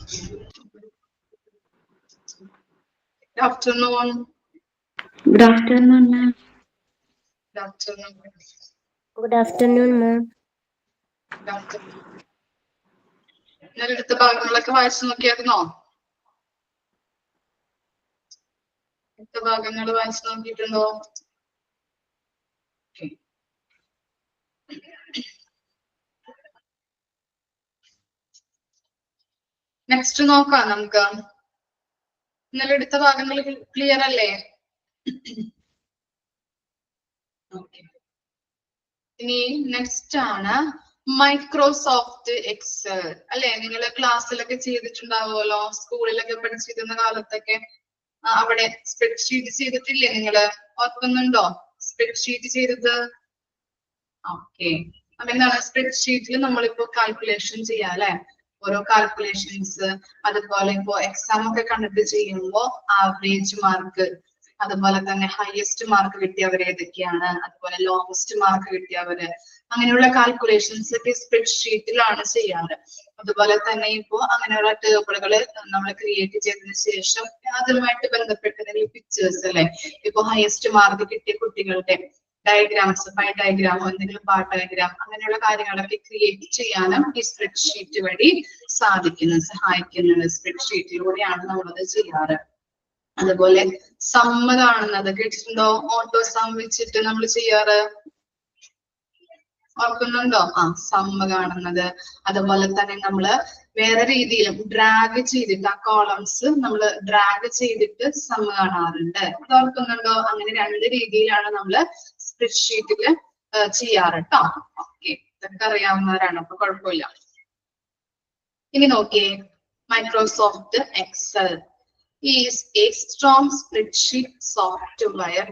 Good afternoon. Good afternoon, ma'am. Good afternoon. Good afternoon, ma'am. Good afternoon. ഇന്നലെ എടുത്ത ഭാഗങ്ങളൊക്കെ വായിച്ചു നോക്കിയായിരുന്നോ? എടുത്ത ഭാഗങ്ങൾ വായിച്ചു നോക്കിയിട്ടുണ്ടോ? നെക്സ്റ്റ് നോക്കാം നമുക്ക്. ഇന്നലെ എടുത്ത ഭാഗങ്ങൾ ക്ലിയർ അല്ലേ? ഓക്കെ. ഇനി നെക്സ്റ്റ് ആണ് മൈക്രോസോഫ്റ്റ് എക്സൽ അല്ലെ. നിങ്ങൾ ക്ലാസ്സിലൊക്കെ ചെയ്തിട്ടുണ്ടാവുമല്ലോ, സ്കൂളിലൊക്കെ പഠിച്ചിരുന്ന കാലത്തൊക്കെ. അവിടെ സ്പ്രെഡ്ഷീറ്റ് ചെയ്തിട്ടില്ലേ നിങ്ങള്? ഓർക്കുന്നുണ്ടോ സ്പ്രെഡ്ഷീറ്റ് ചെയ്തത്? ഓക്കെ. അപ്പൊ എന്താണ് സ്പ്രെഡ്ഷീറ്റിൽ നമ്മളിപ്പോ കാൽക്കുലേഷൻ ചെയ്യാം അല്ലെ. ഓരോ കാൽക്കുലേഷൻസ്, അതുപോലെ ഇപ്പോ എക്സാം ഒക്കെ കണ്ടിട്ട് ചെയ്യുമ്പോ ആവറേജ് മാർക്ക്, അതുപോലെ തന്നെ ഹയസ്റ്റ് മാർക്ക് കിട്ടിയവർ ഏതൊക്കെയാണ്, അതുപോലെ ലോവസ്റ്റ് മാർക്ക് കിട്ടിയവര്, അങ്ങനെയുള്ള കാൽക്കുലേഷൻസ് ഒക്കെ സ്പ്രെഡ്ഷീറ്റിലാണ് ചെയ്യാറ്. അതുപോലെ തന്നെ ഇപ്പോ അങ്ങനെയുള്ള ടേബിളുകൾ നമ്മൾ ക്രിയേറ്റ് ചെയ്തതിനു ശേഷം അതുമായിട്ട് ബന്ധപ്പെട്ട പിക്ചേഴ്സ് അല്ലെ, ഇപ്പൊ ഹയസ്റ്റ് മാർക്ക് കിട്ടിയ കുട്ടികളുടെ ഡയഗ്രാംസ്, പൈ ഡയഗ്രാമോ എന്തെങ്കിലും ബാർ ഡയഗ്രാം, അങ്ങനെയുള്ള കാര്യങ്ങളൊക്കെ ക്രിയേറ്റ് ചെയ്യാനും ഈ സ്പ്രെഡ്ഷീറ്റ് വഴി സഹായിക്കുന്നത്. സ്പ്രെഡ്ഷീറ്റിലൂടെയാണ് നമ്മളത് ചെയ്യാറ്. അതുപോലെ സമ്മ് കാണുന്നത് കേട്ടിട്ടുണ്ടോ? ഓട്ടോ സം വെച്ചിട്ട് നമ്മൾ ചെയ്യാറ് ഓർക്കുന്നുണ്ടോ? സമ്മ് കാണുന്നത്. അതുപോലെ തന്നെ നമ്മള് വേറെ രീതിയിലും ഡ്രാഗ് ചെയ്തിട്ട് ആ കോളംസ് നമ്മൾ ഡ്രാഗ് ചെയ്തിട്ട് സമ്മ് കാണാറുണ്ട്. അത് ഓർക്കുന്നുണ്ടോ? അങ്ങനെ രണ്ട് രീതിയിലാണ് നമ്മള് സ്പ്രെഡ്ഷീറ്റില് ചെയ്യാറ് കേട്ടോ. ഓക്കെ, ഇതൊക്കെ അറിയാവുന്നവരാണ്, അപ്പൊ കുഴപ്പമില്ല. ഇനി നോക്കിയേ, Microsoft Excel is a strong spreadsheet software.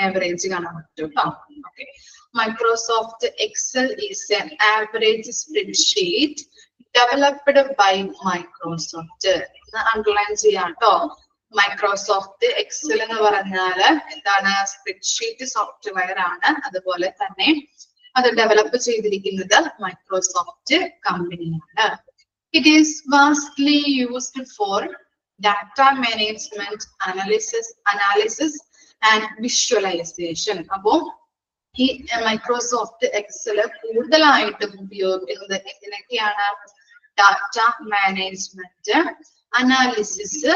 Average കാണാൻ പറ്റും കേട്ടോ. Okay, Microsoft Excel is an average spreadsheet developed by Microsoft. Underline ചെയ്യാം കേട്ടോ. മൈക്രോസോഫ്റ്റ് എക്സൽ എന്ന് പറഞ്ഞാല് എന്താണ്? സ്പ്രെഡ്ഷീറ്റ് സോഫ്റ്റ്വെയർ ആണ്. അതുപോലെ തന്നെ അത് ഡെവലപ്പ് ചെയ്തിരിക്കുന്നത് മൈക്രോസോഫ്റ്റ് കമ്പനിയാണ്. It is vastly used for data management, analysis and visualisation. അപ്പോ ഈ മൈക്രോസോഫ്റ്റ് എക്സല് കൂടുതലായിട്ടും ഉപയോഗിക്കുന്നത് എന്തിനൊക്കെയാണ്? ഡാറ്റ മാനേജ്മെന്റ്, അനാലിസിസ്,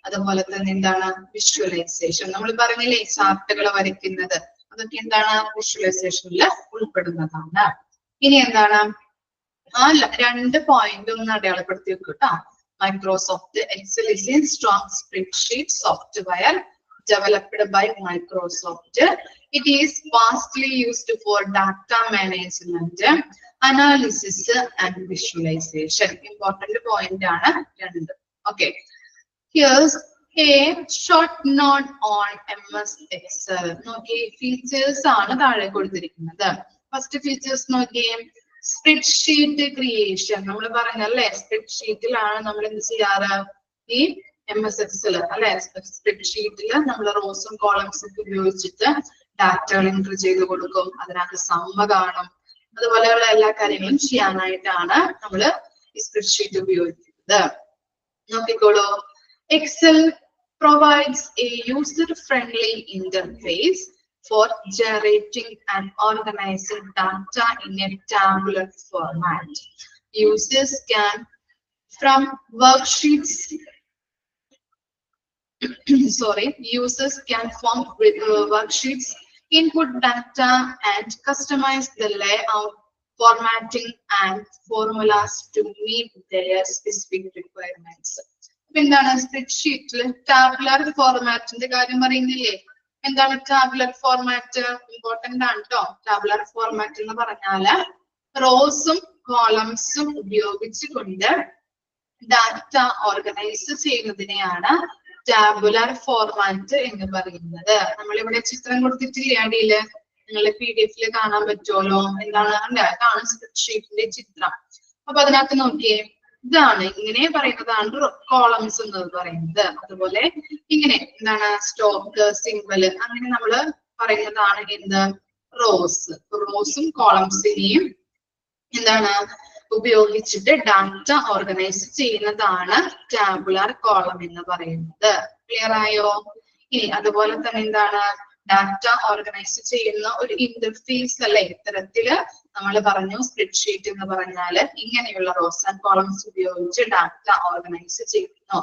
അതുപോലെ തന്നെ എന്താണ്? വിഷ്വലൈസേഷൻ. നമ്മൾ പറഞ്ഞില്ലേ ചാർട്ടുകൾ വരയ്ക്കുന്നത്, അതൊക്കെ എന്താണ്? വിഷ്വലൈസേഷനിൽ ഉൾപ്പെടുന്നതാണ്. ഇനി എന്താണ്? ആ രണ്ട് പോയിന്റ് ഒന്ന് അടയാളപ്പെടുത്തി വെക്കും കേട്ടോ. Microsoft Excel is a strong spreadsheet software developed by Microsoft. It is vastly used for data management, analysis and visualization. Important point ആണ് രണ്ട്. Okay, here's a short note on MS Excel. നോക്കിയേ, features ആണ് താഴെ കൊടുത്തിരിക്കുന്നത്. First features നോക്കിയേ, spreadsheet creation. നമ്മൾ പറഞ്ഞല്ലേ സ്പ്രെഡ്ഷീറ്റിലാണ് നമ്മൾ എന്ത് ചെയ്യാറ്? ഈ MS Excel അല്ലെ, സ്പ്രെഡ്ഷീറ്റില് നമ്മൾ റോസും കോളംസും ഒക്കെ ഉപയോഗിച്ചിട്ട് ഡാറ്റകൾ എൻട്രി ചെയ്ത് കൊടുക്കും. അതിനകത്ത് സമ്മ് കാണും. അതുപോലെയുള്ള എല്ലാ കാര്യങ്ങളും ചെയ്യാനായിട്ടാണ് നമ്മൾ ഈ സ്പ്രെഡ്ഷീറ്റ് ഉപയോഗിക്കുന്നത്. നോക്കിക്കോളൂ, Excel provides a user-friendly interface for generating and organizing data in a tabular format. Users can from worksheets users can form worksheets, input data and customize the layout, formatting and formulas to meet their specific requirements. എന്താണ് സ്പ്രെഡ്ഷീറ്റിൽ tabular ഫോർമാറ്റിന്റെ കാര്യം പറയുന്നില്ലേ? എന്താണ് tabular format? Important ആണ് കേട്ടോ. Tabular format എന്ന് പറഞ്ഞാല് റോസും കോളംസും ഉപയോഗിച്ചുകൊണ്ട് ഡാറ്റ ഓർഗനൈസ് ചെയ്യുന്നതിനെയാണ് ടാബുലർ ഫോർമാറ്റ് എന്ന് പറയുന്നത്. നമ്മളിവിടെ ചിത്രം കൊടുത്തിട്ടില്ലേ അടിയില്? നിങ്ങള് PDF കാണാൻ പറ്റുമല്ലോ. എന്താണ്? കാണാൻ സ്പ്രെഡ്ഷീറ്റിന്റെ ചിത്രം. അപ്പൊ അതിനകത്ത് നോക്കിയേ, ഇതാണ് ഇങ്ങനെ പറയുന്നതാണ് കോളംസ് എന്ന് പറയുന്നത്. അതുപോലെ ഇങ്ങനെ എന്താണ്? സ്റ്റോക്ക്, സിംബല്, അങ്ങനെ നമ്മള് പറയുന്നതാണ് എന്ത്? റോസും കോളംസിനെയും എന്താണ് ഉപയോഗിച്ചിട്ട് ഡാറ്റ ഓർഗനൈസ് ചെയ്യുന്നതാണ് ടാബുലാർ കോളം എന്ന് പറയുന്നത്. ക്ലിയർ ആയോ? ഇനി അതുപോലെ തന്നെ എന്താണ് ഡാറ്റ ഓർഗനൈസ് ചെയ്യുന്ന ഒരു ഇന്റർഫേസ് അല്ലെ? ഇത്തരത്തില് നമ്മൾ പറഞ്ഞു സ്പ്രെഡ്ഷീറ്റ് എന്ന് പറഞ്ഞാൽ ഇങ്ങനെയുള്ള റോസ് ആൻഡ് കോളംസ് ഉപയോഗിച്ച് ഡാറ്റ ഓർഗനൈസ് ചെയ്യുന്നു.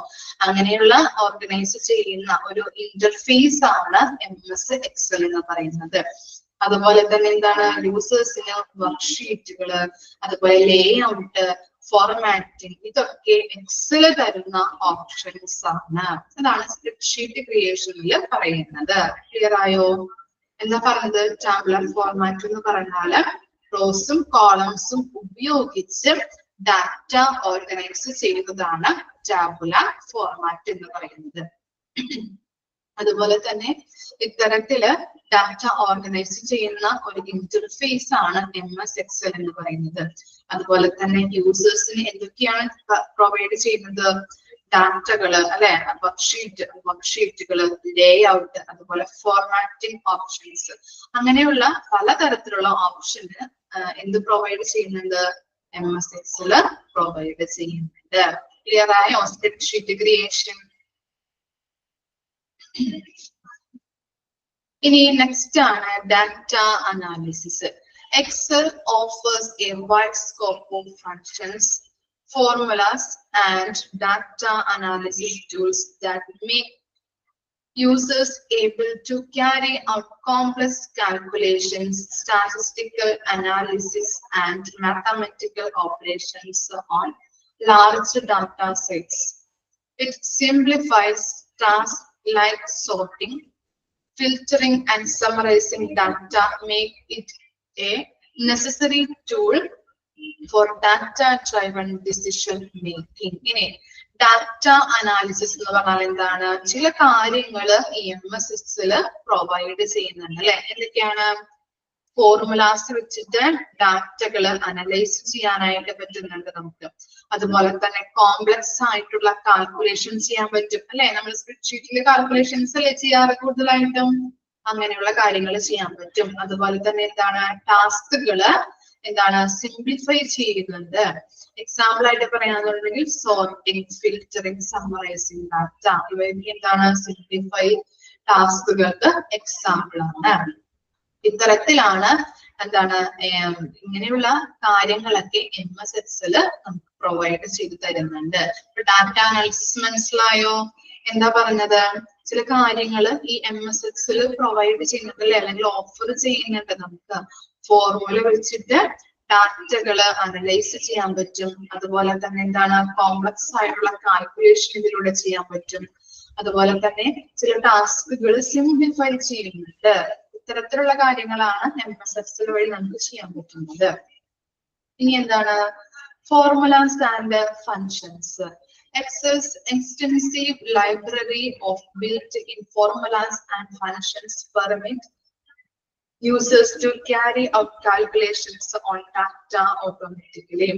അങ്ങനെയുള്ള ഓർഗനൈസ് ചെയ്യുന്ന ഒരു ഇന്റർഫേസ് ആണ് MS Excel എന്ന് പറയുന്നത്. അതുപോലെ തന്നെ എന്താണ് യൂസേഴ്സിന് വർക്ക്ഷീറ്റുകള്, അതുപോലെ ലേ ഔട്ട്, ഫോർമാറ്റിംഗ്, ഇതൊക്കെ എക്സൽ തരുന്ന ഓപ്ഷൻസ് ആണ്. അതാണ് സ്പ്രെഡ്ഷീറ്റ് ക്രിയേഷനിൽ പറയുന്നത്. ക്ലിയർ ആയോ? എന്താ പറഞ്ഞത്? ടാബുലർ ഫോർമാറ്റ് എന്ന് പറഞ്ഞാല് റോസും കോളംസും ഉപയോഗിച്ച് ഡാറ്റ ഓർഗനൈസ് ചെയ്യുന്നതാണ് ടാബുലർ ഫോർമാറ്റ് എന്ന് പറയുന്നത്. അതുപോലെ തന്നെ ഇത്തരത്തില് ഡാറ്റ ഓർഗനൈസ് ചെയ്യുന്ന ഒരു ഇന്റർഫേസ് ആണ് MS Excel എന്ന് പറയുന്നത്. അതുപോലെ തന്നെ യൂസേഴ്സിന് എന്തൊക്കെയാണ് പ്രൊവൈഡ് ചെയ്യുന്നത്? ഡാറ്റകള് അല്ലെ, വർക്ക്ഷീറ്റുകള്, ലേ ഔട്ട്, അതുപോലെ ഫോർമാറ്റിംഗ് ഓപ്ഷൻസ്, അങ്ങനെയുള്ള പലതരത്തിലുള്ള ഓപ്ഷന് എന്ത് പ്രൊവൈഡ് ചെയ്യുന്നുണ്ട്? MS Excel പ്രൊവൈഡ് ചെയ്യുന്നുണ്ട്. ക്ലിയർ ആയോ സ്പ്രെഡ്ഷീറ്റ് ക്രിയേഷൻ? ഇനി നെക്സ്റ്റ് ആണ് data analysis. Excel offers a wide scope of functions, formulas, and data analysis tools that make users able to carry out complex calculations, statistical analysis, and mathematical operations on large data sets. It simplifies tasks like sorting, filtering, and summarizing data, make it a necessary tool for data-driven decision making. ഇനി data analysis എന്ന് പറഞ്ഞാൽ എന്താണ്? ചില കാര്യങ്ങള് ഈ MS Excel provide ചെയ്യുന്നുണ്ട് അല്ലെ? എന്തൊക്കെയാണ്? ഫോർമുലാസ് വെച്ചിട്ട് ഡാറ്റകള് അനലൈസ് ചെയ്യാനായിട്ട് പറ്റുന്നുണ്ട് നമുക്ക്. അതുപോലെ തന്നെ കോംപ്ലക്സ് ആയിട്ടുള്ള കാൽക്കുലേഷൻ ചെയ്യാൻ പറ്റും അല്ലെ? നമ്മൾ സ്പ്രെഡ്ഷീറ്റിൽ കാൽക്കുലേഷൻസ് അല്ലേ ചെയ്യാറ് കൂടുതലായിട്ടും? അങ്ങനെയുള്ള കാര്യങ്ങൾ ചെയ്യാൻ പറ്റും. അതുപോലെ തന്നെ എന്താണ്? ടാസ്കുകള് എന്താണ്? സിംപ്ലിഫൈ ചെയ്യുന്നുണ്ട്. എക്സാമ്പിൾ ആയിട്ട് പറയാന്നുണ്ടെങ്കിൽ സോർട്ടിങ്, ഫിൽറ്ററിങ്, സമ്മറൈസിങ് ഡാറ്റ, ഇവയൊക്കെ എന്താണ്? സിംപ്ലിഫൈ ടാസ്കുകൾക്ക് എക്സാമ്പിൾ ആണ്. ഇത്തരത്തിലാണ് എന്താണ് ഇങ്ങനെയുള്ള കാര്യങ്ങളൊക്കെ MS Excel നമുക്ക് പ്രൊവൈഡ് ചെയ്ത് തരുന്നുണ്ട്. ഡാറ്റ അനാലിസിസ് മനസ്സിലായോ? എന്താ പറഞ്ഞത്? ചില കാര്യങ്ങള് ഈ MS Excel പ്രൊവൈഡ് ചെയ്യുന്നുണ്ടല്ലേ, അല്ലെങ്കിൽ ഓഫർ ചെയ്യുന്നുണ്ട്. നമുക്ക് ഫോർമുല വെച്ചിട്ട് ഡാറ്റകള് അനലൈസ് ചെയ്യാൻ പറ്റും. അതുപോലെ തന്നെ എന്താണ്? കോംപ്ലക്സ് ആയിട്ടുള്ള കാൽക്കുലേഷൻ ഇതിലൂടെ ചെയ്യാൻ പറ്റും. അതുപോലെ തന്നെ ചില ടാസ്കുകൾ സിംപ്ലിഫൈ ചെയ്യുന്നുണ്ട്. ഇത്തരത്തിലുള്ള കാര്യങ്ങളാണ് MS Excel വഴി നമുക്ക് ചെയ്യാൻ പറ്റുന്നത്. ഇനി എന്താണ്? Formulas and functions. Excel's extensive library of built-in formulas and functions permit users to carry out calculations on data automatically.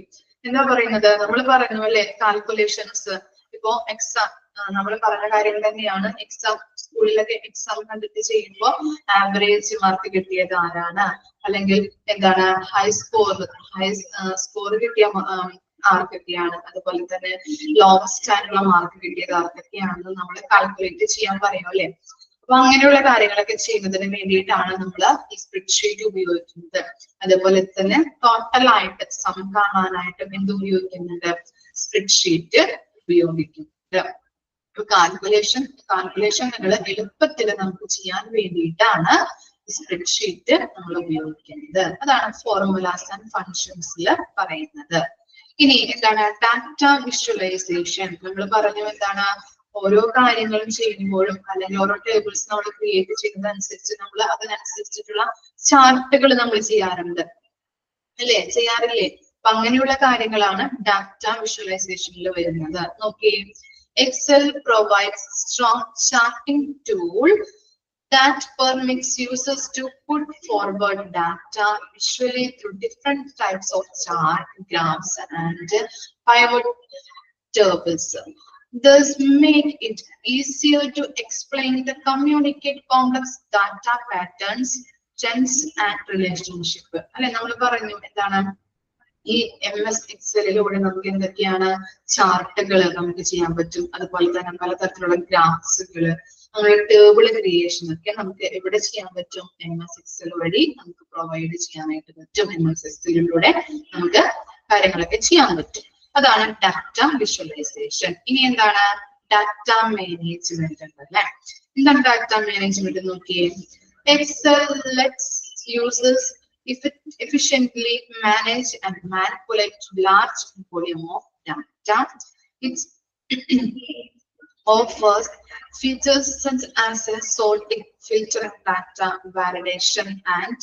എന്താ പറയുന്നത്? നമ്മൾ പറഞ്ഞു അല്ലെ കാൽക്കുലേഷൻസ്. ഇപ്പോ എക്സാം നമ്മൾ പറഞ്ഞ കാര്യം തന്നെയാണ്. എക്സാം സ്കൂളിലൊക്കെ എക്സാം കണ്ടക്ട് ചെയ്യുമ്പോൾ ആവറേജ് മാർക്ക് കിട്ടിയത് ആരാണ്, അല്ലെങ്കിൽ എന്താണ് ഹൈ സ്കോർ കിട്ടിയ ആർക്കൊക്കെയാണ്, അതുപോലെ തന്നെ ലോവസ്റ്റ് ആയിട്ടുള്ള മാർക്ക് കിട്ടിയത് ആർക്കൊക്കെയാണെന്ന് നമ്മൾ കാൽക്കുലേറ്റ് ചെയ്യാൻ പറയും അല്ലെ? അപ്പൊ അങ്ങനെയുള്ള കാര്യങ്ങളൊക്കെ ചെയ്യുന്നതിന് വേണ്ടിയിട്ടാണ് നമ്മൾ ഈ സ്പ്രെഡ്ഷീറ്റ് ഉപയോഗിക്കുന്നത്. അതുപോലെ തന്നെ ടോട്ടൽ ആയിട്ട് സം കാണാനായിട്ടും എന്ത് ഉപയോഗിക്കുന്നുണ്ട്? സ്പ്രെഡ്ഷീറ്റ് ഉപയോഗിക്കുന്നുണ്ട്. കാൽക്കുലേഷനുകൾ എളുപ്പത്തിൽ നമുക്ക് ചെയ്യാൻ വേണ്ടിയിട്ടാണ് സ്പ്രെഡ്ഷീറ്റ് നമ്മൾ ഉപയോഗിക്കുന്നത്. അതാണ് ഫോർമുലാസ് ആൻഡ് ഫങ്ഷൻസിൽ പറയുന്നത്. ഇനി എന്താണ്? Data visualisation. നമ്മൾ പറഞ്ഞു എന്താണ്? ഓരോ കാര്യങ്ങളും ചെയ്യുമ്പോഴും അല്ലെങ്കിൽ ഓരോ ടേബിൾസ് നമ്മൾ ക്രിയേറ്റ് ചെയ്യുന്നതനുസരിച്ച് നമ്മൾ അതിനനുസരിച്ചിട്ടുള്ള ചാർട്ടുകൾ നമ്മൾ ചെയ്യാറുണ്ട് അല്ലേ? ചെയ്യാറില്ലേ? അപ്പൊ അങ്ങനെയുള്ള കാര്യങ്ങളാണ് ഡാറ്റ വിഷ്വലൈസേഷനിൽ വരുന്നത്. നോക്കിയേ, Excel provides strong charting tool that permits users to put forward data visually through different types of chart, graphs, and pivot tables. Thus, make it easier to explain the communicate complex data patterns, trends, and relationship. അല്ലെ? നമ്മൾ പറഞ്ഞു എന്താണ്? ഈ MS എക്സലിലൂടെ നമുക്ക് എന്തൊക്കെയാണ് ചാർട്ടുകൾ നമുക്ക് ചെയ്യാൻ പറ്റും. അതുപോലെ തന്നെ പലതരത്തിലുള്ള ഗ്രാഫ്സുകൾ, നമ്മുടെ ടേബിൾ ക്രിയേഷൻ ഒക്കെ നമുക്ക് എവിടെ ചെയ്യാൻ പറ്റും? MS എക്സൽ വഴി നമുക്ക് പ്രൊവൈഡ് ചെയ്യാനായിട്ട് പറ്റും. MS എക്സലിലൂടെ നമുക്ക് കാര്യങ്ങളൊക്കെ ചെയ്യാൻ പറ്റും. അതാണ് ഡാറ്റ വിഷ്വലൈസേഷൻ. ഇനി എന്താണ് ഡാറ്റ മാനേജ്മെന്റ് ഉണ്ടല്ലേ? എന്താണ് ഡാറ്റ മാനേജ്മെന്റ് നോക്കിയേ. Excel lets users efficiently manage and manipulate large volume of data. It offers features such as sorting, filtering data, validation, and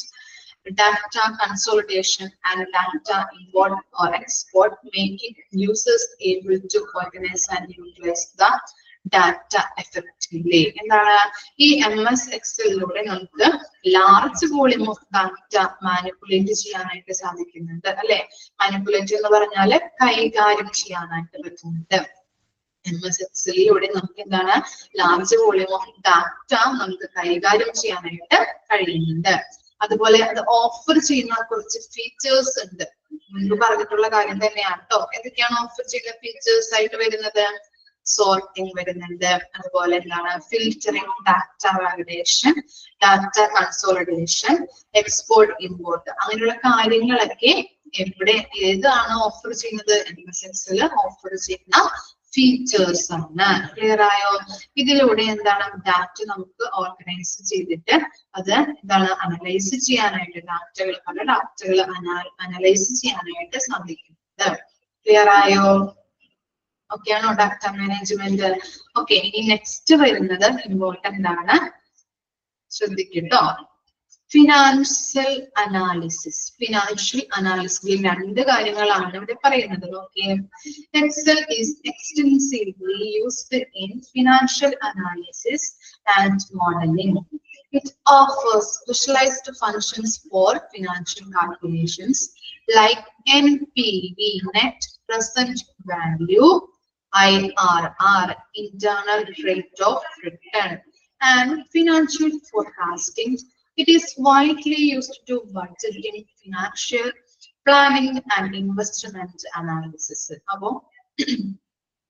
data consolidation and data import or export, making users able to organize and utilize the data effectively. എന്താണ് ഈ MS എക്സലിലൂടെ നമുക്ക് large volume of data manipulate ചെയ്യാനായിട്ട് സാധിക്കുന്നുണ്ട് അല്ലെ? Manipulate എന്ന് പറഞ്ഞാൽ കൈകാര്യം ചെയ്യാനായിട്ട് പറ്റുന്നുണ്ട്. MS എക്സലിലൂടെ നമുക്ക് എന്താണ് ലാർജ് വോളിയം ഓഫ് ഡാറ്റ നമുക്ക് കൈകാര്യം ചെയ്യാനായിട്ട് കഴിയുന്നുണ്ട്. അതുപോലെ അത് ഓഫർ ചെയ്യുന്ന കുറച്ച് ഫീച്ചേഴ്സ് ഉണ്ട്. മുൻപ് പറഞ്ഞിട്ടുള്ള കാര്യം തന്നെയാണ് കേട്ടോ. എന്തൊക്കെയാണ് ഓഫർ ചെയ്യുന്ന ഫീച്ചേഴ്സ് ആയിട്ട് വരുന്നത്? സോർട്ടിങ് വരുന്നുണ്ട്, അതുപോലെ എന്താണ് filtering, data validation, data consolidation, export, import, അങ്ങനെയുള്ള കാര്യങ്ങളൊക്കെ എവിടെ ഏതാണ് ഓഫർ ചെയ്യുന്നത്? MS എക്സൽ ഓഫർ ചെയ്യുന്ന ഫീച്ചേഴ്സ് ആണ്. ക്ലിയർ ആയോ? ഇതിലൂടെ എന്താണ് ഡാറ്റ നമുക്ക് ഓർഗനൈസ് ചെയ്തിട്ട് അത് എന്താണ് അനലൈസ് ചെയ്യാനായിട്ട് പല ഡാറ്റകൾ അനലൈസ് ചെയ്യാനായിട്ട് സാധിക്കുന്നുണ്ട്. ക്ലിയർ ആയോ? ഓക്കെ ആണോ ഡാറ്റ മാനേജ്മെന്റ്? ഓക്കെ, ഇനി നെക്സ്റ്റ് വരുന്നത് ഇമ്പോർട്ടന്റ് ആണ്, ശ്രദ്ധിക്കട്ടോ. Financial analysis. ഫിനാൻഷ്യൽ അനാലിസിസിൽ രണ്ട് കാര്യങ്ങളാണ് ഇവിടെ പറയുന്നത്. Okay, Excel is extensively used in financial analysis and modelling. It offers specialized functions for financial calculations like NPV, net present value, IRR, internal rate of return, and financial forecasting. It is widely used to budgeting, financial planning, and investment analysis. അപ്പോൾ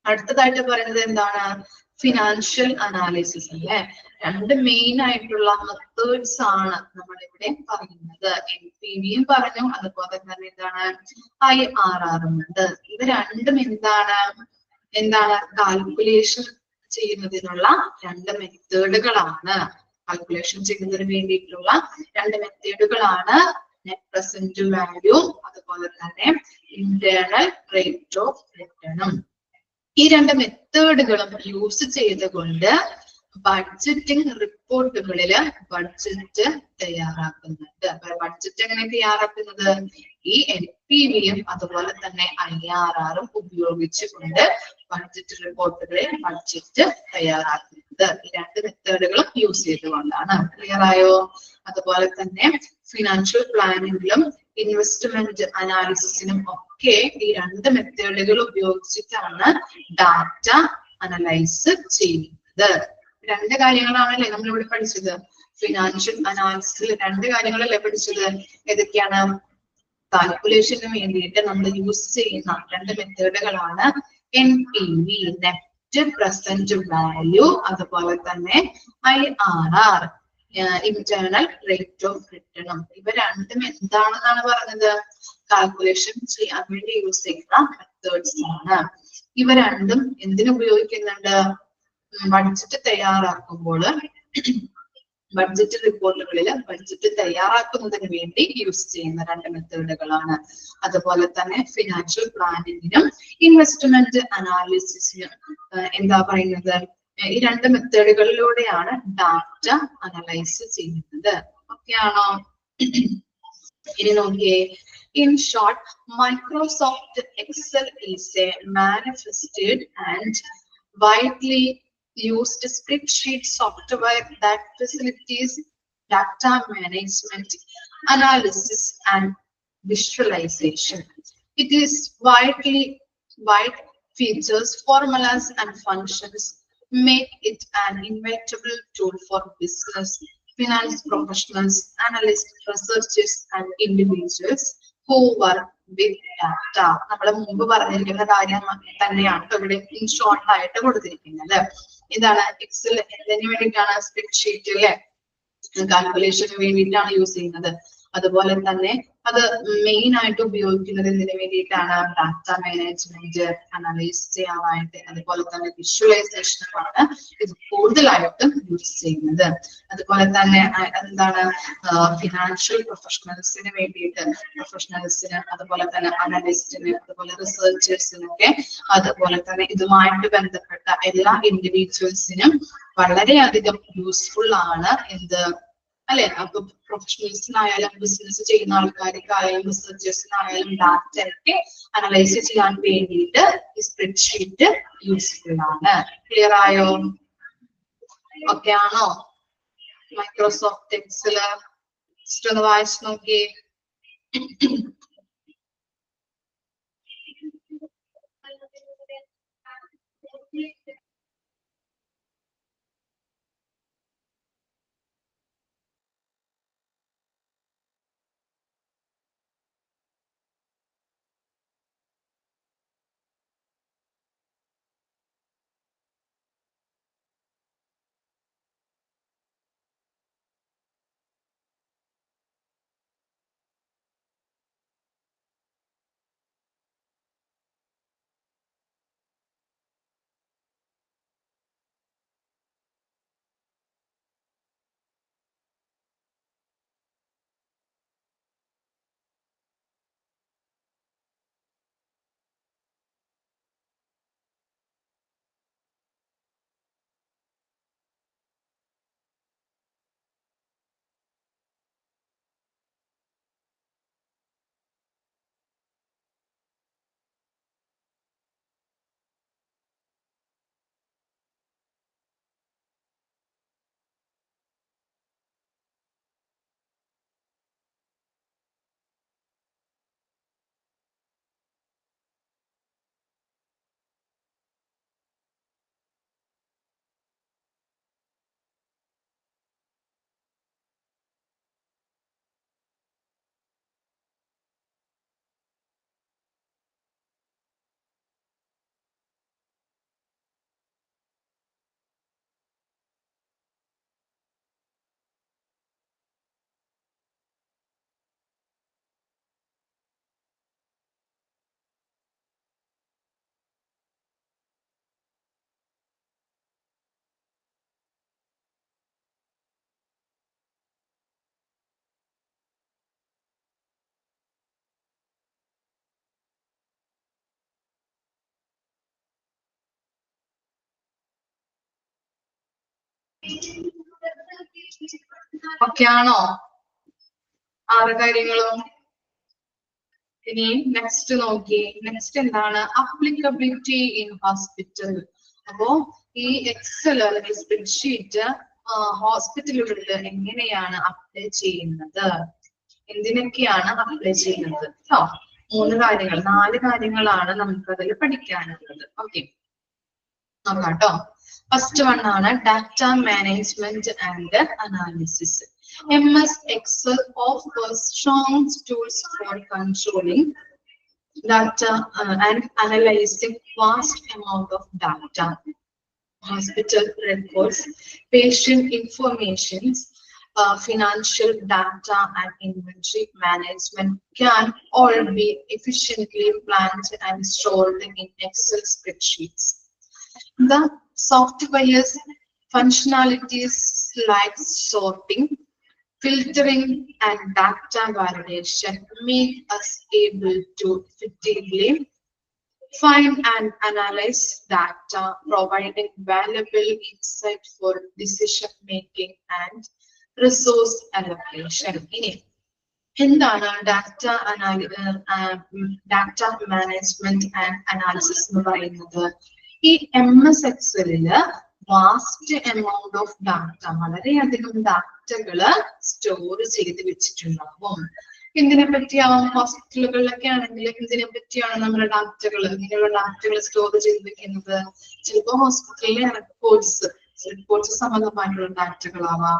അടുത്തതായിട്ട് പറയുന്നത് എന്താണ്? Financial analysis അല്ലെ? രണ്ട് main ആയിട്ടുള്ള methods ആണ് നമ്മളിവിടെ പറയുന്നത്. NPV പറഞ്ഞു, അതുപോലെ തന്നെ എന്താണ് IRR ഉണ്ട്. ഇത് രണ്ടും എന്താണ് കാൽക്കുലേഷൻ ചെയ്യുന്നതിനുള്ള രണ്ട് മെത്തേഡുകളാണ്. കാൽക്കുലേഷൻ ചെയ്യുന്നതിന് വേണ്ടിയിട്ടുള്ള രണ്ട് മെത്തേഡുകളാണ് നെറ്റ് പ്രസന്റ് വാല്യൂ, അതുപോലെ തന്നെ ഇന്റേണൽ റേറ്റ് ഓഫ് റിട്ടേണും. ഈ രണ്ട് മെത്തേഡുകളും യൂസ് ചെയ്തുകൊണ്ട് ബഡ്ജറ്റിംഗ് റിപ്പോർട്ടുകളിൽ ബഡ്ജറ്റ് തയ്യാറാക്കുന്നുണ്ട്. ബഡ്ജറ്റ് എങ്ങനെ തയ്യാറാക്കുന്നത്? ഈ NPVയും അതുപോലെ തന്നെ IRRും ഉപയോഗിച്ചുകൊണ്ട് ബഡ്ജറ്റ് റിപ്പോർട്ടുകളിൽ ബഡ്ജറ്റ് തയ്യാറാക്കുന്നത് ഈ രണ്ട് മെത്തേഡുകളും യൂസ് ചെയ്തുകൊണ്ടാണ്. ക്ലിയർ ആയോ? അതുപോലെ തന്നെ ഫിനാൻഷ്യൽ പ്ലാനിങ്ങിലും ഇൻവെസ്റ്റ്മെന്റ് അനാലിസിസിനും ഒക്കെ ഈ രണ്ട് മെത്തേഡുകൾ ഉപയോഗിച്ചിട്ടാണ് ഡാറ്റ അനലൈസ് ചെയ്യുന്നത്. രണ്ട് കാര്യങ്ങളാണല്ലേ നമ്മളിവിടെ പഠിച്ചത്. ഫിനാൻഷ്യൽ അനാലിസിസിൽ രണ്ട് കാര്യങ്ങളല്ലേ പഠിച്ചത്? ഏതൊക്കെയാണ്? കാൽക്കുലേഷന് വേണ്ടിയിട്ട് നമ്മൾ യൂസ് ചെയ്യുന്ന രണ്ട് മെത്തേഡുകളാണ് NPV, നെറ്റ് പ്രസന്റ് വാല്യൂ, അതുപോലെ തന്നെ IRR, ഇന്റേണൽ റേറ്റ് ഓഫ് റിട്ടേണും. ഇവ രണ്ടും എന്താണെന്നാണ് പറഞ്ഞത്? കാൽക്കുലേഷൻ ചെയ്യാൻ വേണ്ടി യൂസ് ചെയ്യുന്ന മെത്തേഡ്സ് ആണ്. ഇവ രണ്ടും എന്തിനു ഉപയോഗിക്കുന്നുണ്ട്? ബഡ്ജറ്റ് തയ്യാറാക്കുമ്പോൾ ബഡ്ജറ്റ് റിപ്പോർട്ടുകളിൽ ബഡ്ജറ്റ് തയ്യാറാക്കുന്നതിന് വേണ്ടി യൂസ് ചെയ്യുന്ന രണ്ട് മെത്തേഡുകളാണ്. അതുപോലെ തന്നെ ഫിനാൻഷ്യൽ പ്ലാനിങ്ങിനും ഇൻവെസ്റ്റ്മെന്റ് അനാലിസിസിനും എന്താ പറയുന്നത്? ഈ രണ്ട് മെത്തേഡുകളിലൂടെയാണ് ഡാറ്റ അനലൈസ് ചെയ്യുന്നത്. ഓക്കെ ആണോ? ഇനി നോക്കിയേ. In short, Microsoft Excel is a manifested and widely used spreadsheet software that facilitates data management, analysis, and visualization. It is wide features, formulas, and functions make it an invaluable tool for business, finance professionals, analysts, researchers, and individuals who work with data. നമ്മൾ മുമ്പ് പറഞ്ഞിരിക്കുന്ന കാര്യം തന്നെയാണ് ഇവിടെ in short ആയിട്ട് കൊടുത്തിരിക്കുന്നത്. ഇതാണ് Excel എന്തിനു വേണ്ടിയിട്ടാണ്? സ്പ്രെഡ്ഷീറ്റ് അല്ലെ, കാൽക്കുലേഷന് വേണ്ടിയിട്ടാണ് യൂസ് ചെയ്യുന്നത്. അതുപോലെ തന്നെ അത് മെയിൻ ആയിട്ട് ഉപയോഗിക്കുന്നത് എന്തിനു വേണ്ടിയിട്ടാണ്? ഡാറ്റ മാനേജ്മെന്റ്, അനലൈസ് ചെയ്യാനായിട്ട്, അതുപോലെ തന്നെ വിഷ്വലൈസേഷനുമാണ് ഇത് കൂടുതലായിട്ട് യൂസ് ചെയ്യുന്നത്. അതുപോലെ തന്നെ എന്താണ്? ഫിനാൻഷ്യൽ പ്രൊഫഷണൽസിന് വേണ്ടിയിട്ട്, അതുപോലെ തന്നെ അനലിസ്റ്റിന്, അതുപോലെ റിസർച്ചേഴ്സിനൊക്കെ, അതുപോലെ തന്നെ ഇതുമായിട്ട് ബന്ധപ്പെട്ട എല്ലാ ഇൻഡിവിജ്വൽസിനും വളരെയധികം യൂസ്ഫുൾ ആണ് എന്ത് അല്ലെ? അപ്പൊ പ്രൊഫഷണൽസിനായാലും ബിസിനസ് ചെയ്യുന്ന ആൾക്കാർക്കായാലും റിസർച്ചേഴ്സിനായാലും ഡാറ്റയൊക്കെ അനലൈസ് ചെയ്യാൻ വേണ്ടിയിട്ട് ഈ സ്പ്രെഡ്ഷീറ്റ് യൂസ്ഫുൾ ആണ്. ക്ലിയർ ആയോ? ഓക്കെ ആണോ? മൈക്രോസോഫ്റ്റ് എക്സല് ജസ്റ്റ് ഒന്ന് വായിച്ചു നോക്കി. ഓക്കെ ആണോ? 6 കാര്യങ്ങളും. ഇനി നെക്സ്റ്റ് നോക്കി. നെക്സ്റ്റ് എന്താണ്? Applicability in hospital. അപ്പോ ഈ എക്സൽ അല്ലെങ്കിൽ സ്പ്രെഡ്ഷീറ്റ് ഹോസ്പിറ്റലുകളിൽ എങ്ങനെയാണ് അപ്ലൈ ചെയ്യുന്നത്, എന്തിനൊക്കെയാണ് അപ്ലൈ ചെയ്യുന്നത്? 4 കാര്യങ്ങളാണ് നമുക്ക് അതിൽ പഠിക്കാനുള്ളത്. ഓക്കെ, നോക്കാം കേട്ടോ. ഫസ്റ്റ് വൺ ആണ് data management and analysis. MS Excel offers strong tools for controlling data and analyzing vast amount of data. Hospital records, patient information, financial data and inventory management can all be efficiently planned and stored in Excel spreadsheets. The software's functionalities like sorting, filtering and data validation make us able to effectively find and analyze data, providing valuable insight for decision making and resource allocation. എന്താണ് data management and analysis എന്ന് പറയുന്നത്? ഈ MS എക്സലില് vast amount of data, വളരെയധികം ഡാറ്റകള് store ചെയ്ത് വെച്ചിട്ടുണ്ടാവും. എന്തിനെ പറ്റിയാവും? ഹോസ്പിറ്റലുകളിലൊക്കെ ആണെങ്കിൽ എന്തിനെ പറ്റിയാണ് നമ്മുടെ ഡാറ്റകൾ, ഇങ്ങനെയുള്ള ഡാറ്റകൾ സ്റ്റോർ ചെയ്ത് വെക്കുന്നത്? ചിലപ്പോൾ ഹോസ്പിറ്റലിലെ റെക്കോർഡ്സ്, റിപ്പോർട്ട്സ് സംബന്ധമായിട്ടുള്ള ഡാറ്റകളാവാം,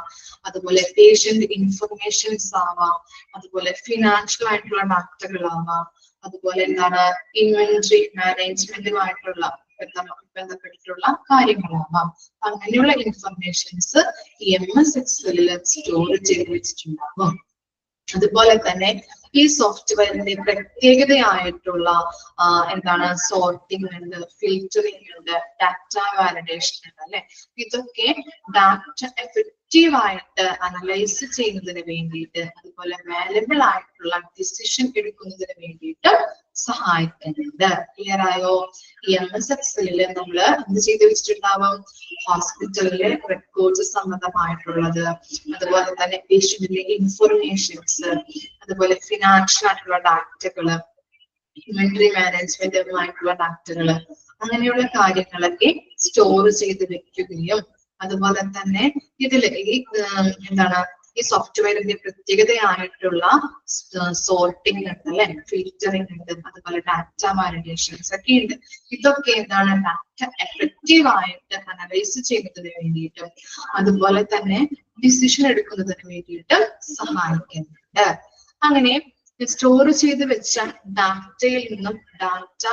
അതുപോലെ പേഷ്യന്റ് ഇൻഫർമേഷൻസ് ആവാം, അതുപോലെ ഫിനാൻഷ്യൽ ആയിട്ടുള്ള ഡാറ്റകളാവാം, അതുപോലെ എന്താണ് ഇൻവെന്ററി മാനേജ്മെന്റുമായിട്ടുള്ള ബന്ധപ്പെട്ടിട്ടുള്ള കാര്യങ്ങളാവാം. അങ്ങനെയുള്ള ഇൻഫർമേഷൻസ് MS എക്സലിൽ സ്റ്റോർ ചെയ്ത് വെച്ചിട്ടുണ്ടാകും. അതുപോലെ തന്നെ ഈ സോഫ്റ്റ്വെയറിന്റെ പ്രത്യേകതയായിട്ടുള്ള എന്താണ് സോർട്ടിംഗ് ഉണ്ട്, ഫിൽറ്ററിംഗ് ഉണ്ട്, ഡാറ്റ വാലിഡേഷൻ ഉണ്ട് അല്ലെ. ഇതൊക്കെ ഡാറ്റ എഫക്റ്റീവ് ആയിട്ട് അനലൈസ് ചെയ്യുന്നതിന് വേണ്ടിയിട്ട്, അതുപോലെ വാല്യബിൾ ആയിട്ടുള്ള ഡിസിഷൻ എടുക്കുന്നതിന് വേണ്ടിയിട്ട് സഹായിക്കുന്നുണ്ട്. ക്ലിയർ ആയോ? MS എക്സലില് നമ്മൾ എന്ത് ചെയ്ത് വെച്ചിട്ടുണ്ടാവും? ഹോസ്പിറ്റലിലെ റെക്കോർഡ്സ് സംബന്ധമായിട്ടുള്ളത്, അതുപോലെ തന്നെ പേഷ്യന്റിന്റെ ഇൻഫർമേഷൻസ്, അതുപോലെ ഫിനാൻഷ്യൽ ആയിട്ടുള്ള ഡാറ്റകള്, ഇൻവെന്ററി മാനേജ്മെന്റുമായിട്ടുള്ള ഡാറ്റകള്, അങ്ങനെയുള്ള കാര്യങ്ങളൊക്കെ സ്റ്റോർ ചെയ്ത് വെക്കുകയും അതുപോലെ തന്നെ ഇതിൽ ഈ എന്താണ് ഈ സോഫ്റ്റ്വെയറിന്റെ പ്രത്യേകതയായിട്ടുള്ള സോർട്ടിംഗ് ഉണ്ട് അല്ലെ, ഫിൽറ്ററിംഗ് ഉണ്ട്, അതുപോലെ ഡാറ്റ വാലിഡേഷൻസ് ഒക്കെ ഉണ്ട്. ഇതൊക്കെ എന്താണ് ഡാറ്റ എഫക്റ്റീവ് ആയിട്ട് അനലൈസ് ചെയ്യുന്നതിന് വേണ്ടിയിട്ടും അതുപോലെ തന്നെ ഡിസിഷൻ എടുക്കുന്നതിന് വേണ്ടിയിട്ട് സഹായിക്കുന്നുണ്ട്. അങ്ങനെ സ്റ്റോർ ചെയ്ത് വെച്ച ഡാറ്റയിൽ നിന്നും ഡാറ്റ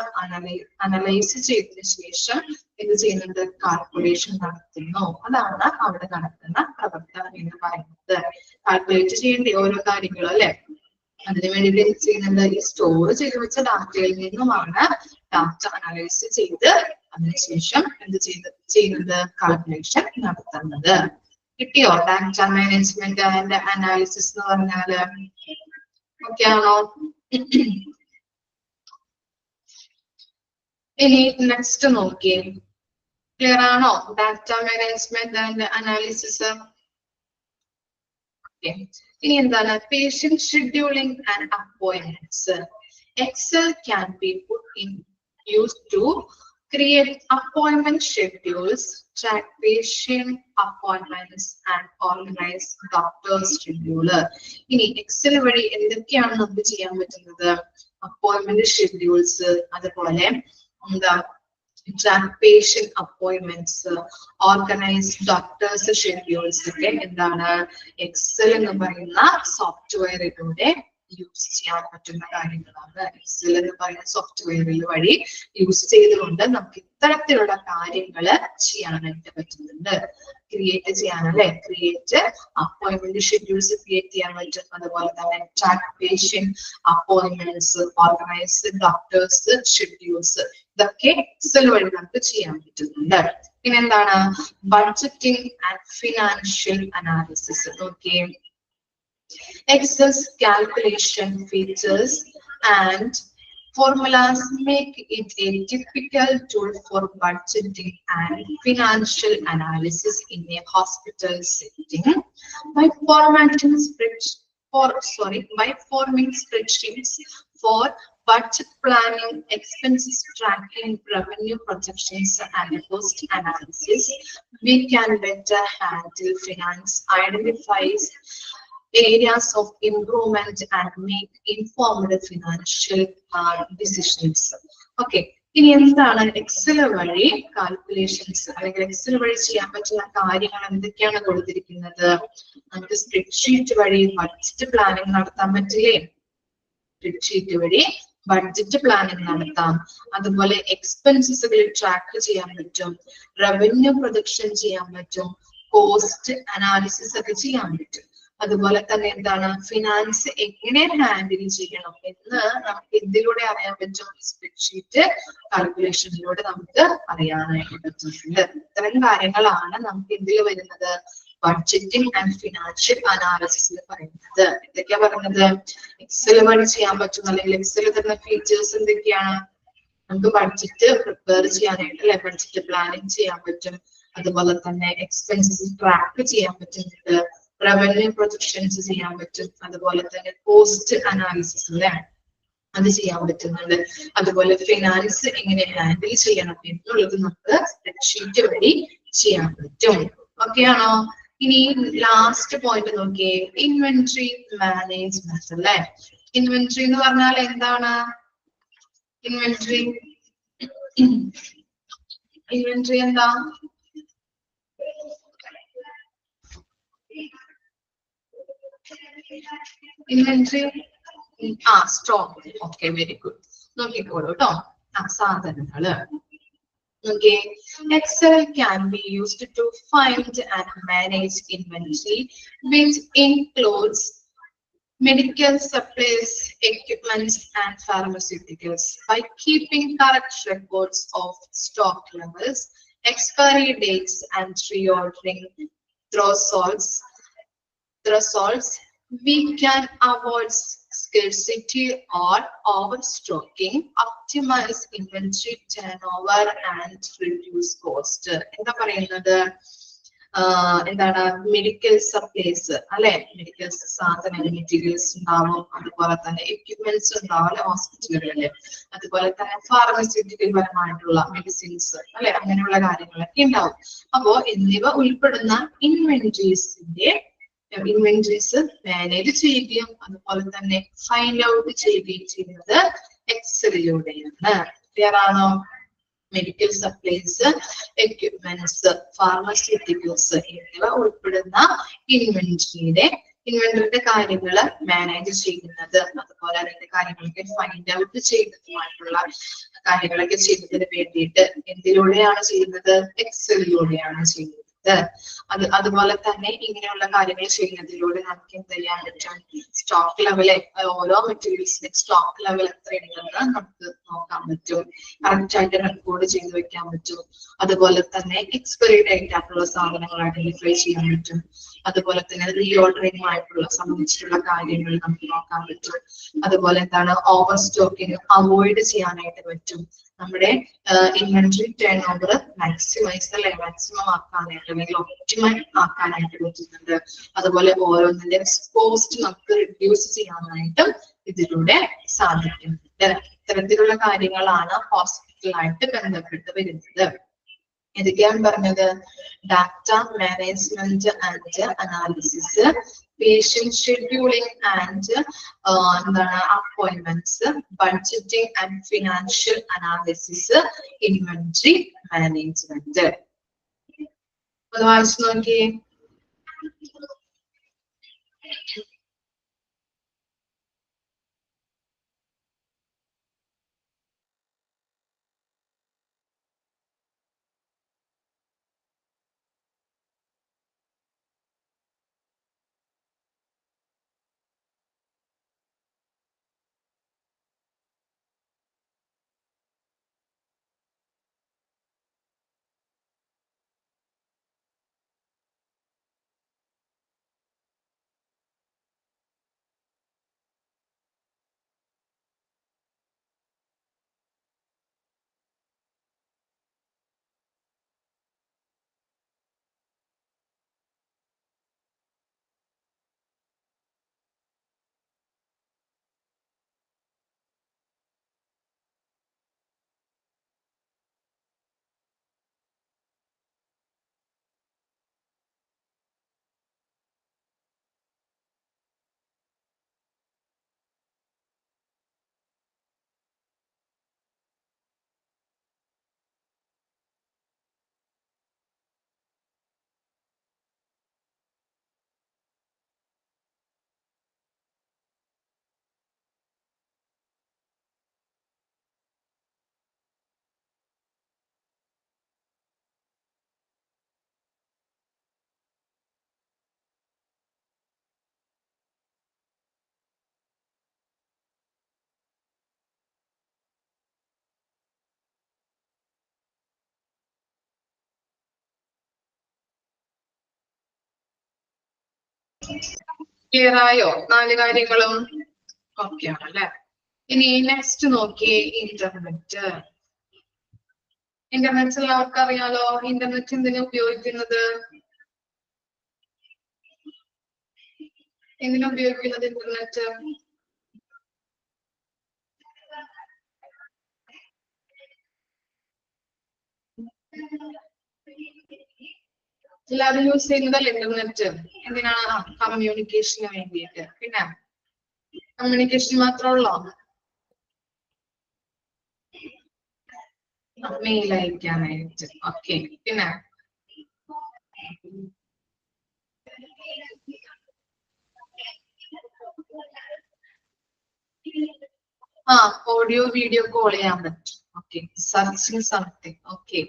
അനലൈസ് ചെയ്തതിനു ശേഷം എന്ത് ചെയ്യുന്നുണ്ട്? കാൽക്കുലേഷൻ നടത്തുന്നു. അതാണ് അവിടെ നടത്തുന്ന പ്രവർത്തനം എന്ന് പറയുന്നത്. കാൽക്കുലേറ്റ് ചെയ്യേണ്ട ഓരോ കാര്യങ്ങളും അല്ലെ, അതിനു വേണ്ടിയിട്ട് എന്ത് ചെയ്യുന്നുണ്ട്? ഈ സ്റ്റോർ ചെയ്ത് വെച്ച ഡാറ്റയിൽ നിന്നുമാണ് ഡാറ്റ അനലൈസ് ചെയ്ത് അതിനുശേഷം എന്ത് ചെയ്യുന്നത്? കാൽക്കുലേഷൻ നടത്തുന്നത്. കിട്ടിയോ? ഡാറ്റ മാനേജ്മെന്റ് ആൻഡ് അനാലിസിസ് എന്ന് പറഞ്ഞാല് ഓക്കെ ആണോ? ഇനി നെക്സ്റ്റ് നോക്കിയേ, ക്ലിയർ ആണോ? Data management and analysis. ഇനി എന്താണ്? Patient scheduling and appointments. Excel can be put in use to create appointment schedules, track patient appointments and organize doctor schedule. ഇനി Excel വഴി എന്തൊക്കെയാണ് നമുക്ക് ചെയ്യാൻ പറ്റുന്നത്? അപ്പോയിന്റ്മെന്റ് ഷെഡ്യൂൾസ്, അതുപോലെ എന്താ track patient appointments, organize doctors schedules ഒക്കെ എന്താണ് എക്സൽ എന്ന് പറയുന്ന സോഫ്റ്റ്വെയറിലൂടെ യൂസ് ചെയ്യാൻ പറ്റുന്ന കാര്യങ്ങളാണ്. എക്സൽ എന്ന് പറയുന്ന സോഫ്റ്റ്വെയറിൽ വഴി യൂസ് ചെയ്തുകൊണ്ട് നമുക്ക് ഇത്തരത്തിലുള്ള കാര്യങ്ങള് ചെയ്യാനായിട്ട് പറ്റുന്നുണ്ട്. ക്രിയേറ്റ് ചെയ്യാനല്ലേ, ക്രിയേറ്റ് അപ്പോയിന്റ്മെന്റ് ഷെഡ്യൂൾസ് ക്രിയേറ്റ് ചെയ്യാൻ പറ്റും. അതുപോലെ തന്നെ track patient appointments, organise doctors schedules, ഇതൊക്കെ എക്സൽ വഴി നമുക്ക് ചെയ്യാൻ പറ്റുന്നുണ്ട്. പിന്നെ എന്താണ്? Budgeting and financial analysis. നോക്കിയേ, Excel's calculation features and formulas make it a typical tool for budgeting and financial analysis in a hospital setting. By forming spreadsheets for budget planning, expenses tracking, revenue projections, and cost analysis, we can better handle finance, identify areas of improvement and make informed financial decisions. Okay. ഇനി എന്താണ് Excel വഴി calculations അല്ലെങ്കിൽ Excel വഴി ചെയ്യാൻ പറ്റുന്ന കാര്യങ്ങൾ എന്തൊക്കെയാണ് കൊടുത്തിരിക്കുന്നത്? നമുക്ക് സ്പ്രെഡ്ഷീറ്റ് വഴി ബഡ്ജറ്റ് പ്ലാനിങ് നടത്താൻ പറ്റില്ലേ? സ്പ്രെഡ്ഷീറ്റ് വഴി ബഡ്ജറ്റ് പ്ലാനിങ് നടത്താം. അതുപോലെ എക്സ്പെൻസസുകൾ ട്രാക്ക് ചെയ്യാൻ പറ്റും, റവന്യൂ പ്രൊജക്ഷൻ ചെയ്യാൻ പറ്റും, കോസ്റ്റ് അനാലിസിസ് ഒക്കെ ചെയ്യാൻ പറ്റും. അതുപോലെ തന്നെ എന്താണ് ഫിനാൻസ് എങ്ങനെ ഹാൻഡിൽ ചെയ്യണം എന്ന് നമുക്ക് എന്തിലൂടെ അറിയാൻ പറ്റും? സ്പ്രെഡ്ഷീറ്റ് കാൽക്കുലേഷനിലൂടെ നമുക്ക് അറിയാനായിട്ട് പറ്റുന്നുണ്ട്. ഇത്തരം കാര്യങ്ങളാണ് നമുക്ക് എന്തിൽ വരുന്നത്? ബഡ്ജറ്റിംഗ് ആൻഡ് ഫിനാൻഷ്യൽ അനാലിസിസിൽ പറയുന്നത്. എന്തൊക്കെയാ പറയുന്നത്? എക്സൽ വഴി ചെയ്യാൻ പറ്റും, അല്ലെങ്കിൽ എക്സൽ തരുന്ന ഫീച്ചേഴ്സ് എന്തൊക്കെയാണ്? നമുക്ക് ബഡ്ജറ്റ് പ്രിപ്പയർ ചെയ്യാനായിട്ട് അല്ലെ, ബഡ്ജറ്റ് പ്ലാനിങ് ചെയ്യാൻ പറ്റും. അതുപോലെ തന്നെ എക്സ്പെൻസസ് ട്രാക്ക് ചെയ്യാൻ പറ്റുന്നുണ്ട്, റവന്യൂ പ്രൊജക്ഷൻസ് ചെയ്യാൻ പറ്റും, അതുപോലെ തന്നെ കോസ്റ്റ് അനാലിസിസ് അല്ലെ അത് ചെയ്യാൻ പറ്റുന്നുണ്ട്. അതുപോലെ ഫിനാൻസ് എങ്ങനെ ഹാൻഡിൽ ചെയ്യണം എന്നുള്ളത് നമുക്ക് സ്പ്രെഡ്ഷീറ്റ് വഴി ചെയ്യാൻ പറ്റും. ഓക്കെ ആണോ? ഇനി ലാസ്റ്റ് പോയിന്റ് നോക്കിയേ, ഇൻവെന്ററി മാനേജ്മെന്റ് അല്ലെ. ഇൻവെന്ററി എന്ന് പറഞ്ഞാൽ എന്താണ്? ഇൻവെന്ററി എന്താ? Inventory stock. Okay, very good. നോക്കിക്കോളൂ കേട്ടോ. സാധനങ്ങള്. Okay, Excel can be used to find and manage inventory, which includes medical supplies, equipments, and pharmaceuticals. By keeping correct records of stock levels, expiry dates, and reordering thresholds, we can avoid scarcity or overstocking, optimize inventory turnover, and reduce cost. എന്താ പറയുന്നത്? എന്താണ് medical supplies അല്ലെ? Medical സാധനങ്ങൾ, materials ഉണ്ടാവും, അതുപോലെ തന്നെ equipments ഉണ്ടാവും അല്ലെ ഹോസ്പിറ്റലുകളില്, അതുപോലെ തന്നെ ഫാർമസ്യൂട്ടിക്കൽ പരമായിട്ടുള്ള മെഡിസിൻസ് അല്ലെ, അങ്ങനെയുള്ള കാര്യങ്ങളൊക്കെ ഉണ്ടാവും. അപ്പോ എന്നിവ ഉൾപ്പെടുന്ന ഇൻവെന്ററീസ് മാനേജ് ചെയ്യുകയും അതുപോലെ തന്നെ ഫൈൻഡ് ഔട്ട് ചെയ്യുകയും ചെയ്യുന്നത് എക്സലിലൂടെയാണ്. ക്ലിയർ ആണോ? മെഡിക്കൽ സപ്ലൈസ്, എക്യുപ്മെന്റ്സ്, ഫാർമസ്യൂട്ടിക്കൽസ് എന്നിവ ഉൾപ്പെടുന്ന ഇൻവെന്ററിയുടെ കാര്യങ്ങൾ മാനേജ് ചെയ്യുന്നത്, അതുപോലെ അതിന്റെ കാര്യങ്ങളൊക്കെ ഫൈൻഡ് ഔട്ട് ചെയ്യുന്നതുമായിട്ടുള്ള കാര്യങ്ങളൊക്കെ ചെയ്യുന്നതിന് വേണ്ടിയിട്ട് എന്തിലൂടെയാണ് ചെയ്യുന്നത്? എക്സലിലൂടെയാണ് ചെയ്യുന്നത്. അതുപോലെ തന്നെ ഇങ്ങനെയുള്ള കാര്യങ്ങൾ ചെയ്യുന്നതിലൂടെ നമുക്ക് എന്ത് ചെയ്യാൻ പറ്റും? സ്റ്റോക്ക് ലെവല്, ഓരോ മെറ്റീരിയൽസിന്റെ സ്റ്റോക്ക് ലെവൽ എത്രയാണെന്ന് നമുക്ക് നോക്കാൻ പറ്റും, കറക്റ്റ് ആയിട്ട് റെക്കോർഡ് ചെയ്ത് വെക്കാൻ പറ്റും. അതുപോലെ തന്നെ എക്സ്പയറി ഡേറ്റ് ആയിട്ടുള്ള സാധനങ്ങൾ ഐഡന്റിഫൈ ചെയ്യാൻ പറ്റും. അതുപോലെ തന്നെ റീഓർഡറിംഗ് ആയിട്ടുള്ള സംബന്ധിച്ചിട്ടുള്ള കാര്യങ്ങൾ നമുക്ക് നോക്കാൻ പറ്റും. അതുപോലെ എന്താണ് ഓവർ സ്റ്റോക്കിങ് അവോയ്ഡ് ചെയ്യാനായിട്ട് പറ്റും. നമ്മുടെ ഇൻവെന്ററി ടേൺ ഓവർ മാക്സിമം ആക്കാനായിട്ട് അല്ലെങ്കിൽ ഒപ്റ്റിമൈസ് ആക്കാനായിട്ട് പറ്റുന്നുണ്ട്. അതുപോലെ ഓരോന്നിന്റെ കോസ്റ്റ് നമുക്ക് റിഡ്യൂസ് ചെയ്യാനായിട്ടും ഇതിലൂടെ സാധിക്കുന്നുണ്ട്. ഇത്തരത്തിലുള്ള കാര്യങ്ങളാണ് ഹോസ്പിറ്റലായിട്ട് ബന്ധപ്പെട്ട് വരുന്നത്. ഏതൊക്കെയാണ് പറഞ്ഞത്? Data management and analysis, patient scheduling and എന്താണ് appointments, budgeting and financial analysis, inventory management. ഒന്ന് വായിച്ചു നോക്കിയേ. ക്ലിയർ ആയോ? 4 കാര്യങ്ങളും ഓക്കെ ആണല്ലേ? ഇനി നെക്സ്റ്റ് നോക്കിയേ, ഇന്റർനെറ്റ്. ഇന്റർനെറ്റ് എല്ലാവർക്കും അറിയാലോ. ഇന്റർനെറ്റ് എന്തിനാ ഉപയോഗിക്കുന്നത്? ഇന്റർനെറ്റ്? എല്ലാവരും യൂസ് ചെയ്യുന്നതല്ലേ ഇന്റർനെറ്റ്? എന്തിനാണ്? കമ്മ്യൂണിക്കേഷന് വേണ്ടിയിട്ട്. പിന്നെ കമ്മ്യൂണിക്കേഷൻ മാത്രമുള്ളോ? മെയിൽ അയക്കാനായിട്ട്. ഓക്കെ. പിന്നെ ഓഡിയോ വീഡിയോ കോൾ ചെയ്യാൻ പറ്റും. Okay, searching something. Okay,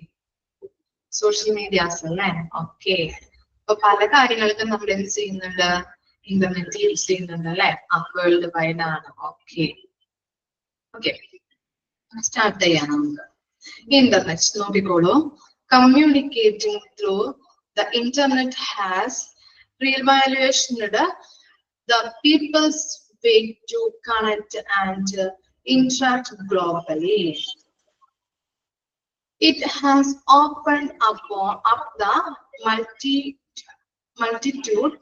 social medias അല്ലേ? ഓക്കെ, അപ്പൊ പല കാര്യങ്ങൾക്കും നമ്മൾ എന്ത് ചെയ്യുന്നുണ്ട്? ഇന്റർനെറ്റ് യൂസ് ചെയ്യുന്നുണ്ട് അല്ലെ? വേൾഡ് വൈഡ് ആണ്. ഓക്കെ ഓക്കെ, സ്റ്റാർട്ട് ചെയ്യാം നമുക്ക്. ഇന്റർനെറ്റ് നോക്കിക്കോളൂ. Communicating through the internet has reevaluated the people's way to connect and interact globally. It has opened up the multitude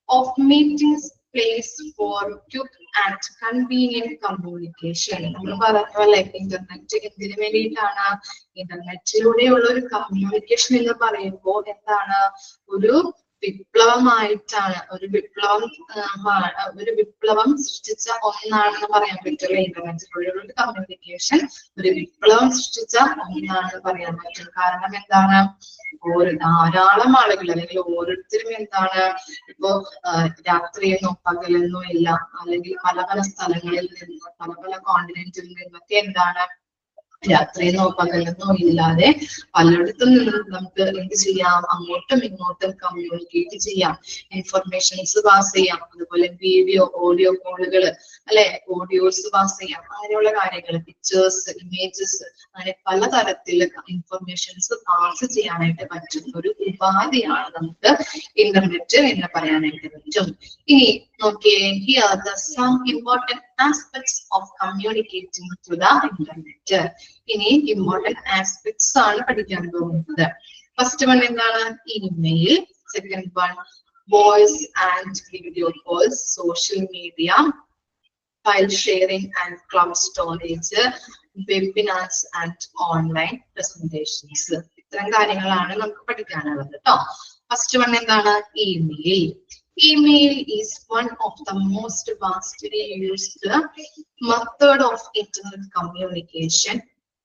of meetings place for quick and convenient communication. നമ്മൾ പറഞ്ഞല്ലേ internet എന്തിനു വേണ്ടിയിട്ടാണ്? ഇന്റർനെറ്റിലൂടെയുള്ള ഒരു communication എന്ന് പറയുമ്പോൾ എന്താണ്? ഒരു വിപ്ലവമായിട്ടാണ്, ഒരു വിപ്ലവം സൃഷ്ടിച്ച ഒന്നാണെന്ന് പറയാൻ പറ്റില്ല. ഇന്റർനെറ്റിലൂടെയുള്ള കമ്മ്യൂണിക്കേഷൻ ഒരു വിപ്ലവം സൃഷ്ടിച്ച ഒന്നാണെന്ന് പറയാൻ പറ്റും. കാരണം എന്താണ്? ധാരാളം ആളുകൾ അല്ലെങ്കിൽ ഓരോരുത്തരും എന്താണ് ഇപ്പോ രാത്രിയെന്നോ പകലെന്നോ ഇല്ല, അല്ലെങ്കിൽ പല പല സ്ഥലങ്ങളിൽ നിന്ന് പല പല കോണ്ടിനെന്റിൽ നിന്നൊക്കെ എന്താണ് രാത്രിയെന്നോ പകലെന്നോ ഇല്ലാതെ പലയിടത്തും നിന്ന് നമുക്ക് എന്ത് ചെയ്യാം? അങ്ങോട്ടും ഇങ്ങോട്ടും കമ്മ്യൂണിക്കേറ്റ് ചെയ്യാം, ഇൻഫർമേഷൻസ് പാസ് ചെയ്യാം. അതുപോലെ വീഡിയോ ഓഡിയോ കോളുകൾ അല്ലെ, ഓഡിയോസ് പാസ് ചെയ്യാം, അങ്ങനെയുള്ള കാര്യങ്ങൾ, പിക്ചേഴ്സ്, ഇമേജസ്, അങ്ങനെ പലതരത്തിൽ ഇൻഫർമേഷൻസ് പാസ് ചെയ്യാനായിട്ട് പറ്റും ഒരു ഉപാധിയാണ് നമുക്ക് ഇന്റർനെറ്റ് എന്ന് പറയാനായിട്ട് പറ്റും. ഇനി നോക്കിയേ, here are the some important aspects of communicating through the internet. ഇനി ഇമ്പോർട്ടന്റ് ആസ്പെക്ട്സ് ആണ് പഠിക്കാൻ പോകുന്നത്. ഫസ്റ്റ് വൺ എന്താണ്? Email. Second one voice and video calls, social media, file sharing and cloud storage, webinars and online presentations. ഇത്തരം കാര്യങ്ങളാണ് നമുക്ക് പഠിക്കാനുള്ളത് കേട്ടോ. ഫസ്റ്റ് വൺ എന്താണ്? Email. Email is one of the most vastly used method of internet communication.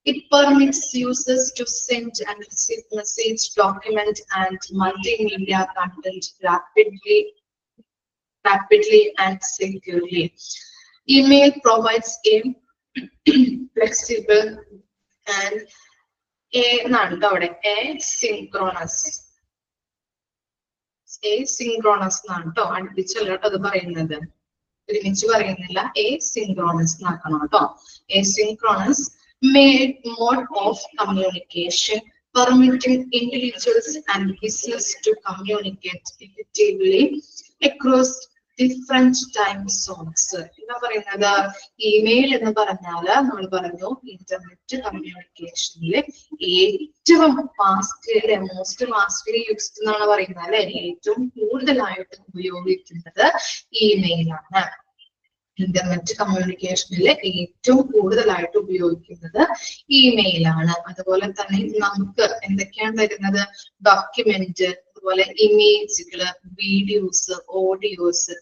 It permits users to send and receive message, document, and multimedia content rapidly and securely. Email provides a flexible and asynchronous എന്നാണ് കേട്ടോ. അടുപ്പിച്ചല്ല കേട്ടോ അത് പറയുന്നത്, ഒരുമിച്ച് പറയുന്നില്ല. asynchronous എന്നാക്കണം കേട്ടോ. asynchronous mode of communication permitting individuals and business to communicate effectively across different time zones. എന്താ പറയുന്നത്? ഇമെയിൽ എന്ന് പറഞ്ഞാല് നമ്മൾ പറഞ്ഞു ഇന്റർനെറ്റ് കമ്മ്യൂണിക്കേഷനില് ഏറ്റവും മോസ്റ്റ് ഫാസ്റ്റ്ലി യൂസ്ഡ് എന്നാണ് പറയുന്നത് അല്ലെ. ഏറ്റവും കൂടുതലായിട്ട് ഉപയോഗിക്കുന്നത് ഇമെയിലാണ്. ഇന്റർനെറ്റ് കമ്മ്യൂണിക്കേഷനിൽ ഏറ്റവും കൂടുതലായിട്ട് ഉപയോഗിക്കുന്നത് ഇമെയിലാണ്. അതുപോലെ തന്നെ നമുക്ക് എന്തൊക്കെയാണ് വരുന്നത്? ഡോക്യുമെന്റ്, അതുപോലെ ഇമേജുകള്, വീഡിയോസ്, ഓഡിയോസ്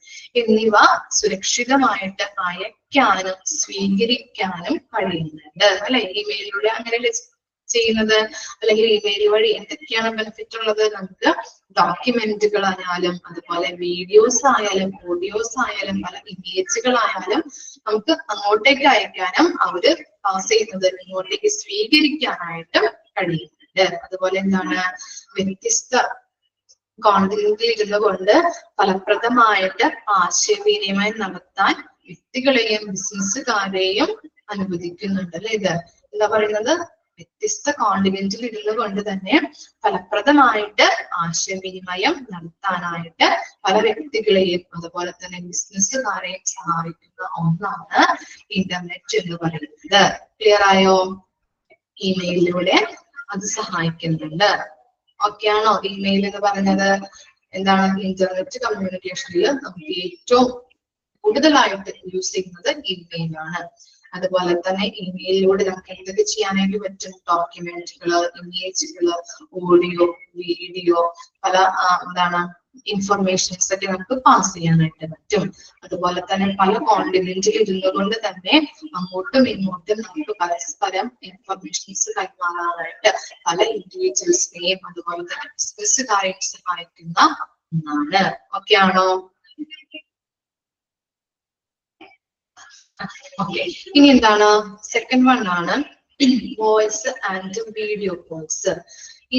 എന്നിവ സുരക്ഷിതമായിട്ട് അയക്കാനും സ്വീകരിക്കാനും കഴിയുന്നുണ്ട് അല്ലെ. ഇമെയിലിലൂടെ അങ്ങനെ ചെയ്യുന്നത്, അല്ലെങ്കിൽ ഇമെയിൽ വഴി എന്തൊക്കെയാണ് ബെനിഫിറ്റ് ഉള്ളത്? നമുക്ക് ഡോക്യുമെന്റുകൾ ആയാലും, അതുപോലെ വീഡിയോസ് ആയാലും, ഓഡിയോസ് ആയാലും, പല ഇമേജുകളായാലും നമുക്ക് അങ്ങോട്ടേക്ക് അയക്കാനും അവര് പാസ് ചെയ്യുന്നത് ഇങ്ങോട്ടേക്ക് സ്വീകരിക്കാനായിട്ടും കഴിയുന്നുണ്ട്. അതുപോലെ എന്താണ്? വ്യത്യസ്ത കോണ്ടിനെന്റിൽ ഇരുന്നു കൊണ്ട് ഫലപ്രദമായിട്ട് ആശയവിനിമയം നടത്താൻ വ്യക്തികളെയും ബിസിനസ്സുകാരെയും അനുവദിക്കുന്നുണ്ട് അല്ലെ. ഇത് എന്താ പറയുന്നത്? വ്യത്യസ്ത കോണ്ടിനെന്റിൽ ഇരുന്നു കൊണ്ട് തന്നെ ഫലപ്രദമായിട്ട് ആശയവിനിമയം നടത്താനായിട്ട് പല വ്യക്തികളെയും അതുപോലെ തന്നെ ബിസിനസ്സുകാരെയും സഹായിക്കുന്ന ഒന്നാണ് ഇന്റർനെറ്റ് എന്ന് പറയുന്നത്. ക്ലിയർ ആയോ? ഇമെയിലിലൂടെ അത് സഹായിക്കുന്നുണ്ട്. ഓക്കെ ആണോ? ഇമെയിൽ എന്ന് പറഞ്ഞത് എന്താണ്? ഇന്റർനെറ്റ് കമ്മ്യൂണിക്കേഷനിൽ നമുക്ക് ഏറ്റവും കൂടുതലായിട്ട് യൂസ് ചെയ്യുന്നത് ഇമെയിലാണ്. അതുപോലെ തന്നെ ഇമെയിലിലൂടെ നമുക്ക് എന്തൊക്കെ ചെയ്യാനായിട്ട് പറ്റും? ഡോക്യുമെന്റുകള്, ഇമേജുകള്, ഓഡിയോ, വീഡിയോ, പല എന്താണ് ഇൻഫർമേഷൻസ് ഒക്കെ നമുക്ക് പാസ് ചെയ്യാനായിട്ട് പറ്റും. അതുപോലെ തന്നെ പല കോണ്ടിനെന്റിൽ ഇരുന്നുകൊണ്ട് തന്നെ അങ്ങോട്ടും ഇങ്ങോട്ടും നമുക്ക് പരസ്പരം ഇൻഫർമേഷൻസ് കൈമാറാനായിട്ട് പല ഇൻഡിവിജ്വൽസിനെയും അതുപോലെ തന്നെ ബിസിനസ്സുകാരെയും സഹായിക്കുന്ന ഒന്നാണ്. ഓക്കെ ആണോ? ഓക്കെ, ഇനി എന്താണ് സെക്കൻഡ് വൺ ആണ് voice and video calls.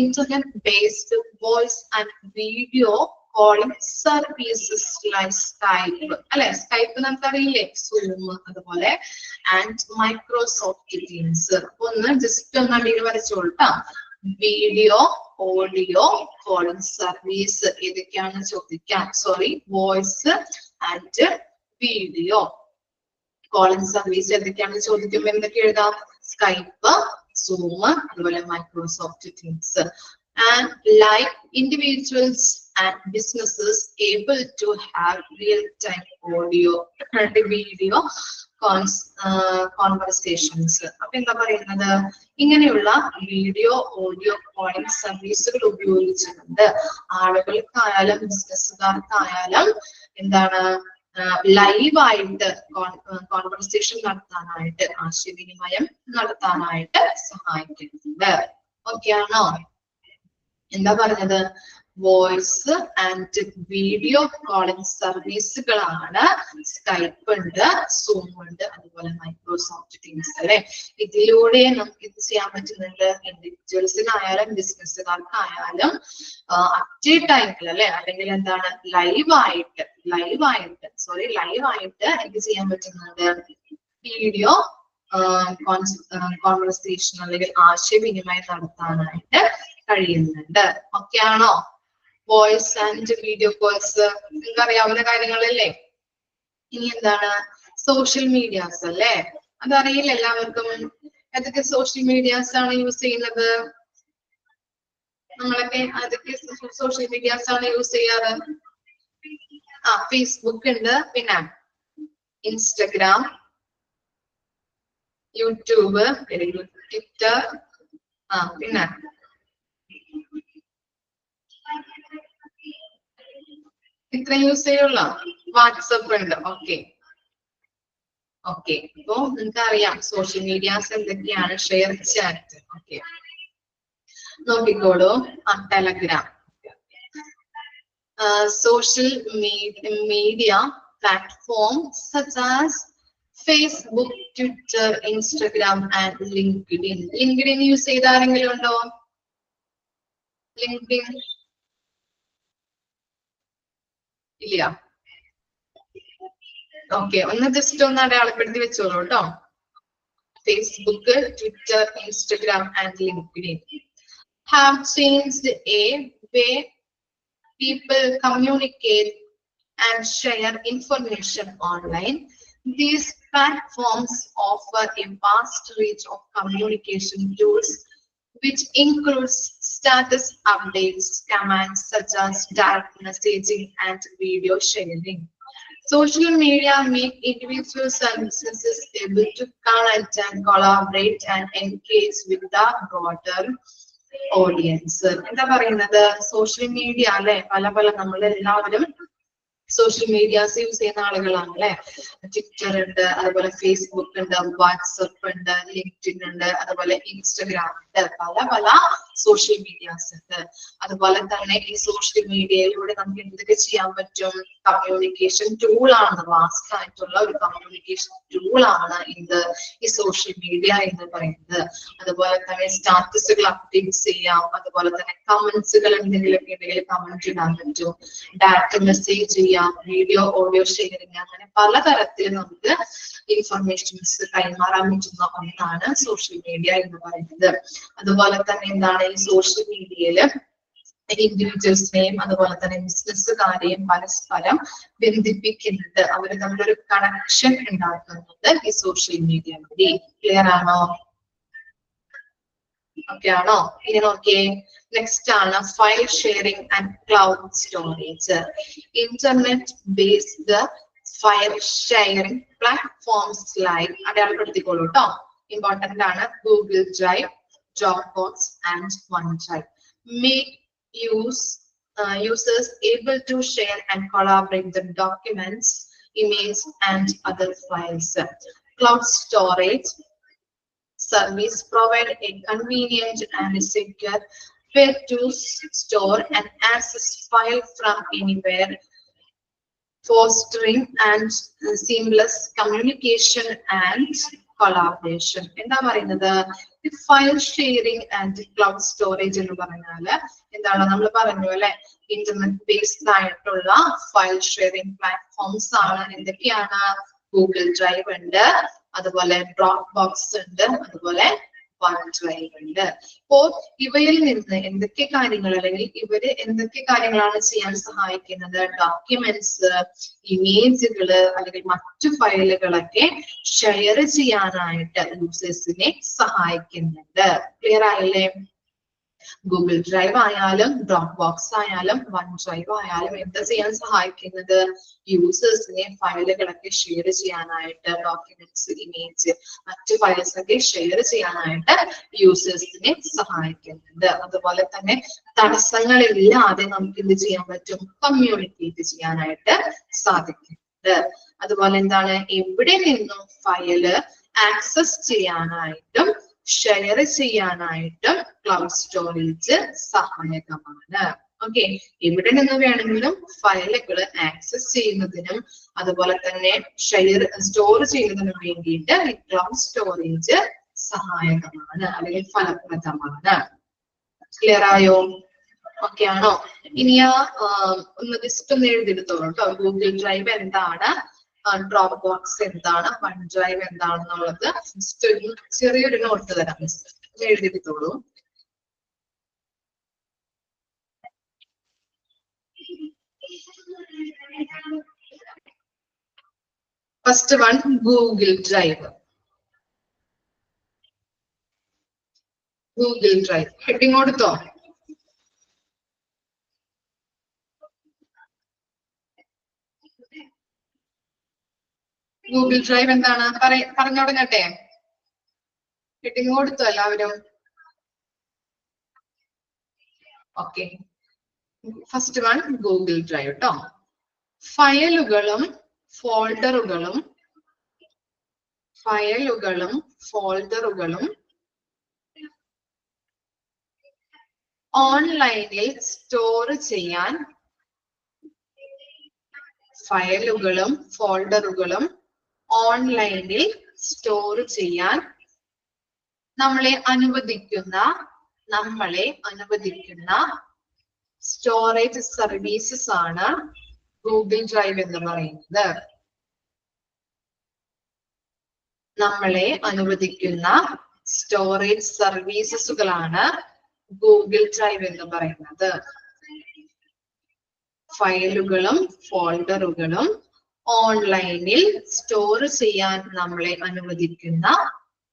Internet based voice and video calling services like Skype അല്ലെ, സ്കൈപ്പ് നമുക്കറിയില്ലേ, സൂം അതുപോലെ ആൻഡ് മൈക്രോസോഫ്റ്റ് ടീംസ്. ഒന്ന് ജസ്റ്റ് ഒന്ന് അടിയിൽ വരച്ചോളട്ടാ. വീഡിയോ ഓഡിയോ കോളിംഗ് സർവീസ് ഏതൊക്കെയാണ് ചോദിക്കാം. Sorry, voice and video calling service ഏതൊക്കെയാണ് ചോദിക്കുമ്പോൾ എന്തൊക്കെ എഴുതാം? സ്കൈപ്പ്, സൂം, അതുപോലെ Microsoft teams. And like individuals and businesses able to have real-time audio and video conversations. അപ്പൊ എന്താ പറയുന്നത്, ഇങ്ങനെയുള്ള വീഡിയോ ഓഡിയോ കോളിംഗ് സർവീസുകൾ ഉപയോഗിച്ചുകൊണ്ട് ആളുകൾക്കായാലും ബിസിനസ്സുകാർക്കായാലും എന്താണ് ലൈവായിട്ട് കോൺവെർസേഷൻ നടത്താനായിട്ട്, ആശയവിനിമയം നടത്താനായിട്ട് സഹായിക്കുന്നുണ്ട്. ഓക്കെ ആണോ? എന്താ പറഞ്ഞത്? വോയിസ് ആൻഡ് വീഡിയോ കോളിംഗ് സർവീസുകളാണ് സ്കൈപ്പ് ഉണ്ട്, സൂം ഉണ്ട്, അതുപോലെ മൈക്രോസോഫ്റ്റ് ടീംസ് അല്ലെ. ഇതിലൂടെ നമുക്ക് ഇത് ചെയ്യാൻ പറ്റുന്നുണ്ട്. ഇൻഡിവിജ്വൽസിനായാലും ബിസിനസ്സുകാർക്കായാലും അറ്റ് എ ടൈമിൽ അല്ലെ, അല്ലെങ്കിൽ എന്താണ് ലൈവായിട്ട് എനിക്ക് ചെയ്യാൻ പറ്റുന്നുണ്ട്. വീഡിയോ കോൺവെർസേഷൻ അല്ലെങ്കിൽ ആശയവിനിമയം നടത്താനായിട്ട് കഴിയുന്നുണ്ട്. ഓക്കെ ആണോ? വോയിസ് ആൻഡ് വീഡിയോ കോൾസ് നിങ്ങൾക്ക് അറിയാവുന്ന കാര്യങ്ങളല്ലേ. ഇനി എന്താണ് സോഷ്യൽ മീഡിയാസ് അല്ലേ, അതറിയില്ല എല്ലാവർക്കും. ഏതൊക്കെ സോഷ്യൽ മീഡിയാസ് ആണ് യൂസ് ചെയ്യുന്നത്? നമ്മളൊക്കെ ഏതൊക്കെ സോഷ്യൽ മീഡിയാസ് ആണ് യൂസ് ചെയ്യാറ്? ഫേസ്ബുക്ക് ഉണ്ട്, പിന്നെ ഇൻസ്റ്റഗ്രാം, യൂട്യൂബ്, ട്വിറ്റർ, പിന്നെ ഇത്ര യൂസ് ചെയ്യുള്ള. വാട്സപ്പ് ഉണ്ട്. ഓക്കെ, അപ്പോ നിങ്ങൾക്ക് അറിയാം സോഷ്യൽ മീഡിയാസ് എന്തൊക്കെയാണ്. ഷെയർ ചാറ്റ്, ഓക്കെ, നോക്കിക്കോളൂ. Telegram, social media platforms such as Facebook, Twitter, Instagram and LinkedIn. LinkedIn use ചെയ്ത ആരെങ്കിലും ഉണ്ടോ? LinkedIn ഇല്ല. ഓക്കെ, ഒന്ന് ജസ്റ്റ് ഒന്ന് അടയാളപ്പെടുത്തി വെച്ചോളൂ കേട്ടോ. Facebook, Twitter, Instagram and LinkedIn have changed a way people communicate and share information online. These platforms offer a vast range of communication tools, which includes status updates, commands such as direct messaging and video sharing. Social media make individuals and businesses able to connect and collaborate and engage with the broader audience. എന്താ പറയുന്നത്? Social media അല്ലെ, പല നമ്മളെല്ലാവരും social medias use ചെയ്യുന്ന ആളുകളാണ് അല്ലെ. Twitter ഉണ്ട്, അതുപോലെ ഫേസ്ബുക്ക് ഉണ്ട്, വാട്സപ്പ് ഉണ്ട്, ലിങ്ക്ഡിൻ ഉണ്ട്, അതുപോലെ ഇൻസ്റ്റഗ്രാം ഉണ്ട്, പല സോഷ്യൽ മീഡിയാസ് ഉണ്ട്. അതുപോലെ തന്നെ ഈ സോഷ്യൽ മീഡിയയിലൂടെ നമുക്ക് എന്തൊക്കെ ചെയ്യാൻ പറ്റും? കമ്മ്യൂണിക്കേഷൻ ടൂൾ ആണ്, വാസ്റ്റ് ആയിട്ടുള്ള ഒരു കമ്മ്യൂണിക്കേഷൻ ടൂൾ ആണ് ഈ സോഷ്യൽ മീഡിയ എന്ന് പറയുന്നത്. അതുപോലെ തന്നെ സ്റ്റാറ്റസുകൾ അപ്ഡേറ്റ് ചെയ്യാം, അതുപോലെ തന്നെ കമന്റ്സുകൾ എന്തെങ്കിലുമൊക്കെ ഉണ്ടെങ്കിൽ കമന്റ് ഇടാൻ പറ്റും, ഡയറക്റ്റ് മെസ്സേജ് ചെയ്യാം, വീഡിയോ ഓഡിയോ ഷെയറിങ്, അങ്ങനെ പലതരത്തിൽ നമുക്ക് ഇൻഫർമേഷൻസ് കൈമാറാൻ പറ്റുന്ന ഒന്നാണ് സോഷ്യൽ മീഡിയ എന്ന് പറയുന്നത്. അതുപോലെ തന്നെ എന്താണ് ഈ സോഷ്യൽ മീഡിയയില് ഇൻഡിവിജ്വൽസിനെയും അതുപോലെ തന്നെ ബിസിനസ്സുകാരെയും പരസ്പരം ബന്ധിപ്പിക്കുന്നുണ്ട്. അവർ തമ്മിലൊരു കണക്ഷൻ ഉണ്ടാക്കുന്നുണ്ട് ഈ സോഷ്യൽ മീഡിയ വഴി. ക്ലിയർ ആണോ? ഓക്കെ ആണോ? ഇനി നോക്കിയേ, നെക്സ്റ്റ് ആണ് file sharing and cloud storage. Internet based file sharing platforms like, അടയാളപ്പെടുത്തിക്കോളൂ കേട്ടോ, ഇമ്പോർട്ടന്റ് ആണ്, Google drive, Dropbox and OneDrive make users able to share and collaborate the documents, images and other files. Cloud storage service provide a convenient and secure way to store and access file from anywhere fostering and seamless communication and collaboration. എന്താ പറയുന്നത്? File sharing and cloud storage എന്ന് പറഞ്ഞാല് എന്താണ്? നമ്മൾ പറഞ്ഞു അല്ലെ, internet based ആയിട്ടുള്ള file sharing platforms ആണ്. എന്തൊക്കെയാണ്? ഗൂഗിൾ ഡ്രൈവ് ഉണ്ട്, അതുപോലെ ഡ്രോപ്പ് ബോക്സ് ഉണ്ട്, അതുപോലെ OneDrive ഉണ്ട്. അപ്പോ ഇവയിൽ നിന്ന് എന്തൊക്കെ കാര്യങ്ങൾ, അല്ലെങ്കിൽ ഇവര് എന്തൊക്കെ കാര്യങ്ങളാണ് ചെയ്യാൻ സഹായിക്കുന്നത്? ഡോക്യുമെന്റ്സ്, ഇമേജുകള്, അല്ലെങ്കിൽ മറ്റു ഫയലുകളൊക്കെ ഷെയർ ചെയ്യാനായിട്ട് യൂസേഴ്സിനെ സഹായിക്കുന്നുണ്ട്. ക്ലിയർ ആയില്ലേ? ഗൂഗിൾ ഡ്രൈവ് ആയാലും ഡ്രോപ്പ് ബോക്സ് ആയാലും OneDrive ആയാലും എന്താ ചെയ്യാൻ സഹായിക്കുന്നത്? യൂസേഴ്സിനെ ഫയലുകളൊക്കെ ഷെയർ ചെയ്യാനായിട്ട്, ഡോക്യുമെന്റ്സ്, ഇമേജ്, മറ്റു ഫയൽസ് ഒക്കെ ഷെയർ ചെയ്യാനായിട്ട് യൂസേഴ്സിനെ സഹായിക്കുന്നുണ്ട്. അതുപോലെ തന്നെ തടസ്സങ്ങളില്ലാതെ നമുക്ക് എന്ത് ചെയ്യാൻ പറ്റും? കമ്മ്യൂണിക്കേറ്റ് ചെയ്യാനായിട്ട് സാധിക്കുന്നുണ്ട്. അതുപോലെ എന്താണ്? എവിടെ നിന്നും ഫയല് ആക്സസ് ചെയ്യാനായിട്ടും ഷെയർ ചെയ്യാനായിട്ടും ക്ലൗഡ് സ്റ്റോറേജ് സഹായകമാണ്. ഓക്കെ, എവിടെ നിന്ന് വേണമെങ്കിലും ഫയലുകൾ ആക്സസ് ചെയ്യുന്നതിനും അതുപോലെ തന്നെ സ്റ്റോർ ചെയ്യുന്നതിനും വേണ്ടിയിട്ട് ക്ലൗഡ് സ്റ്റോറേജ് സഹായകമാണ് അല്ലെങ്കിൽ ഫലപ്രദമാണ്. ക്ലിയർ ആയോ? ഓക്കെ ആണോ? ഇനി ഒന്ന് ജസ്റ്റ് ഒന്ന് എഴുതിയെടുത്തോളൂ കേട്ടോ. ഗൂഗിൾ ഡ്രൈവ് എന്താണ്, ഡ്രോപ്പ് ബോക്സ് എന്താണ്, OneDrive എന്താണെന്നുള്ളത് ജസ്റ്റ് ഒരു ചെറിയൊരു നോട്ട് തരാം. എഴുതിയെടുത്തോളൂ. First one Google drive. Google drive heading കൊടുത്തോ? ഗൂഗിൾ ഡ്രൈവ് എന്താണ് പറഞ്ഞു തുടങ്ങട്ടെ? ഹെഡിങ് കൊടുത്തോ എല്ലാവരും? Okay, first one Google drive കേട്ടോ. ഫയലുകളും ഫോൾഡറുകളും ഓൺലൈനിൽ സ്റ്റോർ ചെയ്യാൻ, ഫയലുകളും ഫോൾഡറുകളും ഓൺലൈനിൽ സ്റ്റോർ ചെയ്യാൻ നമ്മളെ അനുവദിക്കുന്ന സ്റ്റോറേജ് സർവീസസ് ആണ് ഗൂഗിൾ ഡ്രൈവ് എന്ന് പറയുന്നത്. നമ്മളെ അനുവദിക്കുന്ന സ്റ്റോറേജ് സർവീസസുകളാണ് ഗൂഗിൾ ഡ്രൈവ് എന്ന് പറയുന്നത്. ഫയലുകളും ഫോൾഡറുകളും ഓൺലൈനിൽ സ്റ്റോർ ചെയ്യാൻ നമ്മളെ അനുവദിക്കുന്ന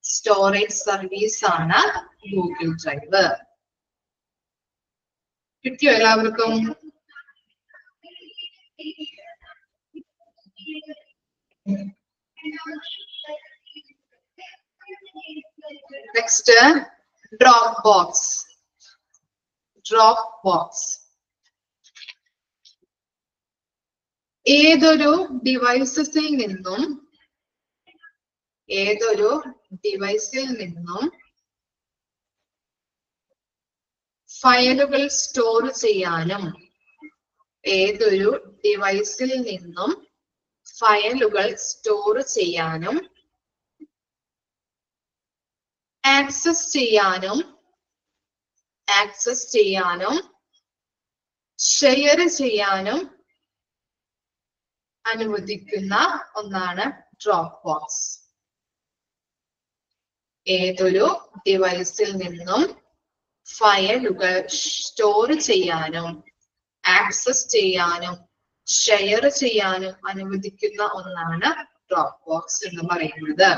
സ്റ്റോറേജ് സർവീസ് ആണ് ഗൂഗിൾ ഡ്രൈവ്. കിട്ടിയോ എല്ലാവർക്കും? Next drop box. ഏതൊരു ഡിവൈസിൽ നിന്നും ഫയലുകൾ സ്റ്റോർ ചെയ്യാനും, ആക്സസ് ചെയ്യാനും ഷെയർ ചെയ്യാനും അനുവദിക്കുന്ന ഒന്നാണ് ഡ്രോപ്പ് ബോക്സ്. ഏതൊരു ഡിവൈസിൽ നിന്നും ഫയലുകൾ സ്റ്റോർ ചെയ്യാനും ആക്സസ് ചെയ്യാനും ഷെയർ ചെയ്യാനും അനുവദിക്കുന്ന ഒന്നാണ് ഡ്രോപ്പ് ബോക്സ് എന്ന് പറയുന്നത്.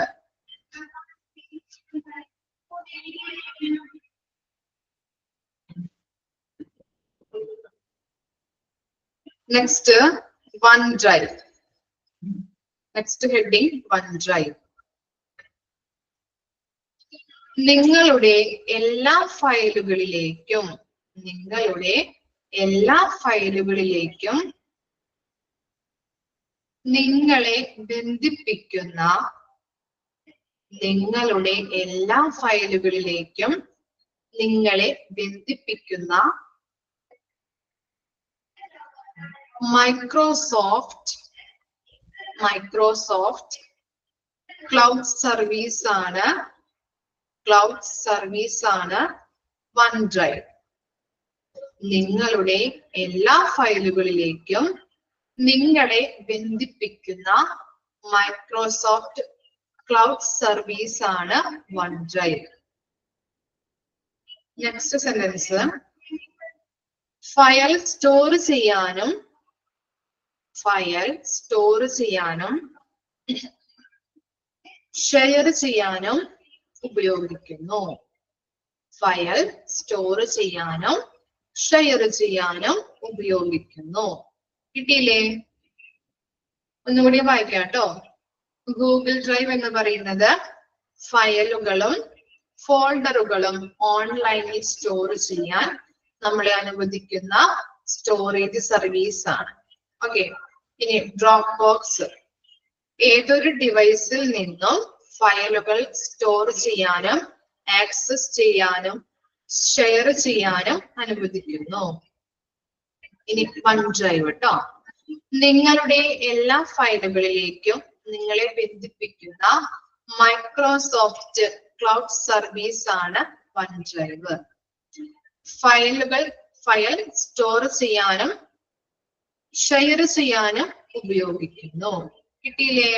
Next OneDrive. Next heading OneDrive. നിങ്ങളുടെ എല്ലാ ഫയലുകളിലേക്കും നിങ്ങളെ ബന്ധിപ്പിക്കുന്ന മൈക്രോസോഫ്റ്റ് മൈക്രോസോഫ്റ്റ് ക്ലൗഡ് സർവീസ് ആണ് OneDrive. നിങ്ങളുടെ എല്ലാ ഫയലുകളിലേക്കും നിങ്ങളെ ബന്ധിപ്പിക്കുന്ന മൈക്രോസോഫ്റ്റ് ക്ലൗഡ് സർവീസ് ആണ് OneDrive. Next sentence, file store ചെയ്യാനും ഷെയർ ചെയ്യാനും ഉപയോഗിക്കുന്നു. ഫയൽ സ്റ്റോർ ചെയ്യാനും ഷെയർ ചെയ്യാനും ഉപയോഗിക്കുന്നു. കിട്ടിയില്ലേ? ഒന്നുകൂടി വായിക്കാം കേട്ടോ. ഗൂഗിൾ ഡ്രൈവ് എന്ന് പറയുന്നത് ഫയലുകളും ഫോൾഡറുകളും ഓൺലൈനിൽ സ്റ്റോർ ചെയ്യാൻ നമ്മളെ അനുവദിക്കുന്ന സ്റ്റോറേജ് സർവീസ് ആണ്. ഓക്കെ. ഇനി ഡ്രോപ്പ് ബോക്സ് ഏതൊരു ഡിവൈസിൽ നിന്നും ഫയലുകൾ സ്റ്റോർ ചെയ്യാനും ആക്സസ് ചെയ്യാനും ഷെയർ ചെയ്യാനും അനുവദിക്കുന്നു. ഇനി OneDrive കേട്ടോ, നിങ്ങളുടെ എല്ലാ ഫയലുകളിലേക്കും നിങ്ങളെ ബന്ധിപ്പിക്കുന്ന മൈക്രോസോഫ്റ്റ് ക്ലൗഡ് സർവീസ് ആണ് OneDrive. ഫയൽ സ്റ്റോർ ചെയ്യാനും ഷെയർ ചെയ്യാനും ഉപയോഗിക്കുന്നു. കിട്ടിയില്ലേ?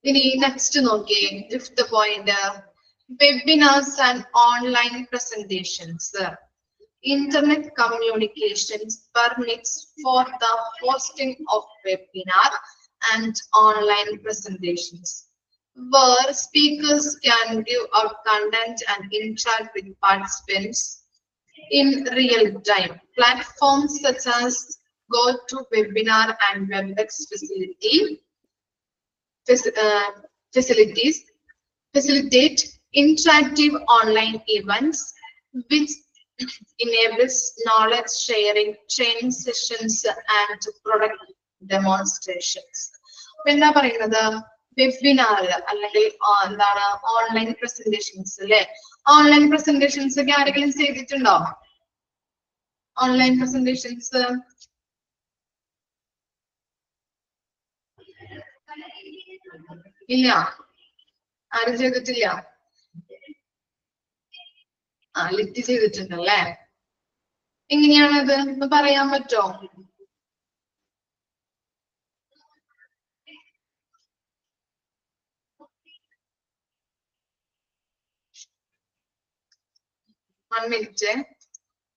ഇനി നെക്സ്റ്റ് നോക്കിയേ, 5th point, webinars and online presentations. Internet communications permits for the hosting of webinar and online presentations, where speakers can give out content and interact with participants in real time. Platforms such as GoToWebinar and WebEx facilitate interactive online events which enables knowledge sharing, training sessions and product demonstrations. എന്താ പറയുന്നത്? Webinar അല്ലെങ്കിൽ എന്താണ് online presentations അല്ലെ? Online presentations ഒക്കെ ആരെങ്കിലും ചെയ്തിട്ടുണ്ടോ? Online presentations ഇല്ല, ആരും ചെയ്തിട്ടില്ല. ലിറ്റ് ചെയ്തിട്ടുണ്ടല്ലേ? എങ്ങനെയാണത് ഒന്ന് പറയാൻ പറ്റോ? മിനിറ്റ്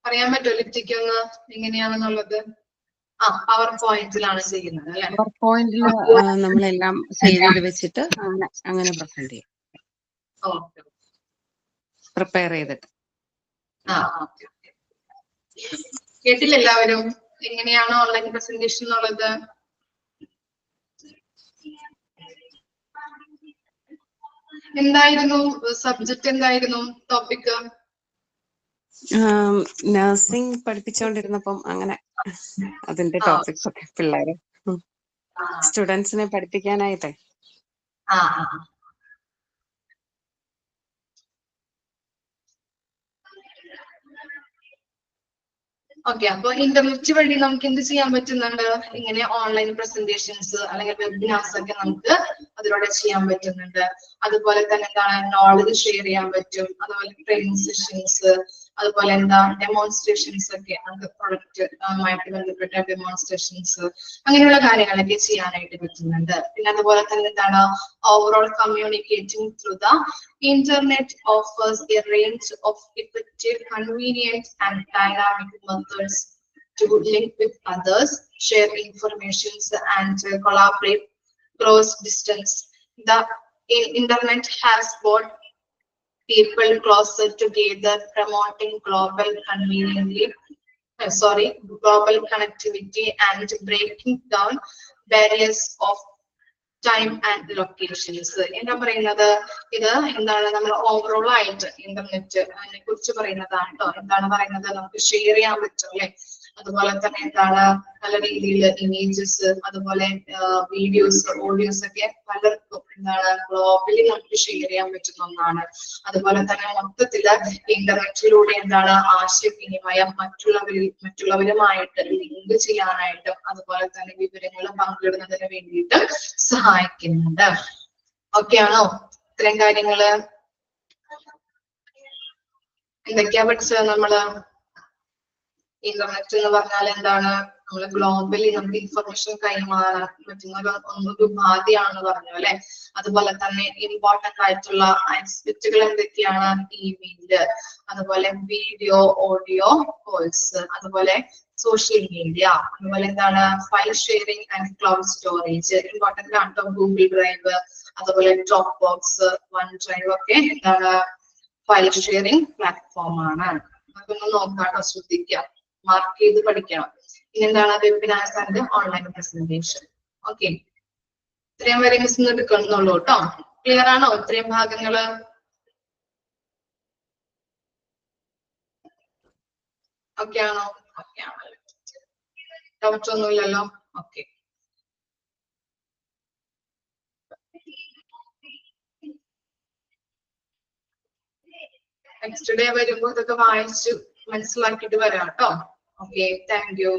പറയാൻ പറ്റുമോ ലിറ്റിക്ക് ഒന്ന് എങ്ങനെയാണെന്നുള്ളത്? പവർ പോയിന്റിലാണ് ചെയ്യുന്നത് അല്ലെ? പവർ പോയിന്റിൽ നമ്മളെല്ലാം ചെയ്ത് വെച്ചിട്ട് അങ്ങനെ പ്രസന്റ് ചെയ്യും, പ്രിപ്പയർ ചെയ്തിട്ട്. കേട്ടില്ല എല്ലാവരും? എങ്ങനെയാണ് ഓൺലൈൻ പ്രസന്റേഷൻ എന്നുള്ളത്? എന്തായിരുന്നു സബ്ജക്ട്? എന്തായിരുന്നു ടോപ്പിക്? നഴ്സിംഗ് പഠിപ്പിച്ചുകൊണ്ടിരുന്നപ്പം അങ്ങനെ അതിന്റെ ടോപ്പിക്സ് ഒക്കെ പിള്ളേര് സ്റ്റുഡൻസിനെ പഠിപ്പിക്കാനായിട്ടേ. ഓക്കെ. അപ്പൊ ഇന്റർനെറ്റ് വഴി നമുക്ക് എന്ത് ചെയ്യാൻ പറ്റുന്നുണ്ട്? ഇങ്ങനെ ഓൺലൈൻ പ്രസന്റേഷൻസ് അല്ലെങ്കിൽ വെബിനാർസ് ഒക്കെ നമുക്ക് അതിലൂടെ ചെയ്യാൻ പറ്റുന്നുണ്ട്. അതുപോലെ തന്നെ എന്താണ് നോളജ് ഷെയർ ചെയ്യാൻ പറ്റും. അതുപോലെ ട്രെയിനിങ് സെഷൻസ്, അതുപോലെ എന്താ ഡെമോൺസ്ട്രേഷൻസ് ഒക്കെ, നമുക്ക് പ്രൊഡക്റ്റ് ആയിട്ട് ബന്ധപ്പെട്ട ഡെമോൺസ്ട്രേഷൻസ്, അങ്ങനെയുള്ള കാര്യങ്ങളൊക്കെ ചെയ്യാനായിട്ട് പറ്റുന്നുണ്ട്. പിന്നെ അതുപോലെ തന്നെ എന്താണ് overall communicating through the internet offers A range of effective, convenient and dynamic methods to link with others, share information and collaborate across distance. The internet has brought people closer together, promoting global connectivity and breaking down barriers of time and locations. എന്താ പറയുന്നത്? ഇത് എന്താണ് നമ്മൾ overall ആയിട്ട് internet അതിനെ കുറിച്ച് പറയുന്നതാണ് കേട്ടോ. എന്താണ് പറയുന്നത്? നമുക്ക് ഷെയർ ചെയ്യാൻ പറ്റും അല്ലെ? അതുപോലെ തന്നെ എന്താണ് നല്ല രീതിയിൽ ഇമേജസ്, അതുപോലെ വീഡിയോസ്, ഓഡിയോസ് ഒക്കെ പലർക്കും എന്താണ് ഗ്ലോബലി നമുക്ക് ഷെയർ ചെയ്യാൻ പറ്റുന്ന ഒന്നാണ്. അതുപോലെ തന്നെ മൊത്തത്തില് ഇന്റർനെറ്റിലൂടെ എന്താണ് ആശയവിനിമയം മറ്റുള്ളവരുമായിട്ട് ലിങ്ക് ചെയ്യാനായിട്ടും അതുപോലെ തന്നെ വിവരങ്ങൾ പങ്കിടുന്നതിന് വേണ്ടിയിട്ട് സഹായിക്കുന്നുണ്ട്. ഓക്കെ ആണോ? ഇത്രയും കാര്യങ്ങള് എന്തൊക്കെയാ പഠിച്ചത് നമ്മള്? ഇന്റർനെറ്റ് എന്ന് പറഞ്ഞാൽ എന്താണ്? നമ്മള് ഗ്ലോബലി നമുക്ക് ഇൻഫർമേഷൻ കൈമാറാൻ പറ്റുന്ന ഒരു ഉപാധിയാണെന്ന് പറഞ്ഞു അല്ലെ. അതുപോലെ തന്നെ ഇമ്പോർട്ടന്റ് ആയിട്ടുള്ള ആസ്പെക്റ്റുകൾ എന്തൊക്കെയാണ്? ഇമെയില്, അതുപോലെ വീഡിയോ ഓഡിയോ കോൾസ്, അതുപോലെ സോഷ്യൽ മീഡിയ, അതുപോലെ എന്താണ് file sharing and cloud storage important ആണ്. ഗൂഗിൾ ഡ്രൈവ്, അതുപോലെ ഡ്രോപ്പ് ബോക്സ്, വൺ ഡ്രൈവ് ഒക്കെ എന്താണ് ഫയൽ ഷെയറിംഗ് പ്ലാറ്റ്ഫോം ആണ്. അതൊന്ന് നോക്കാട്ടോ, ശ്രദ്ധിക്കാം, മാർക്ക് ചെയ്ത് പഠിക്കണം. ഇനി എന്താണ് webinars and online presentation. Okay, ഇത്രയും വരെ മിസ് എടുക്കുന്നുള്ളൂ കേട്ടോ. ക്ലിയർ ആണോ ഇത്രയും ഭാഗങ്ങള്? ഓക്കെ ആണോ? ഓക്കെ ആണല്ലോ, ഡൗട്ട് ഒന്നുമില്ലല്ലോ. ഓക്കെ, നെക്സ്റ്റ് ഡേ വരുമ്പോ ഇതൊക്കെ വായിച്ചു മനസ്സിലാക്കിയിട്ട് വരാം കേട്ടോ. Okay, thank you.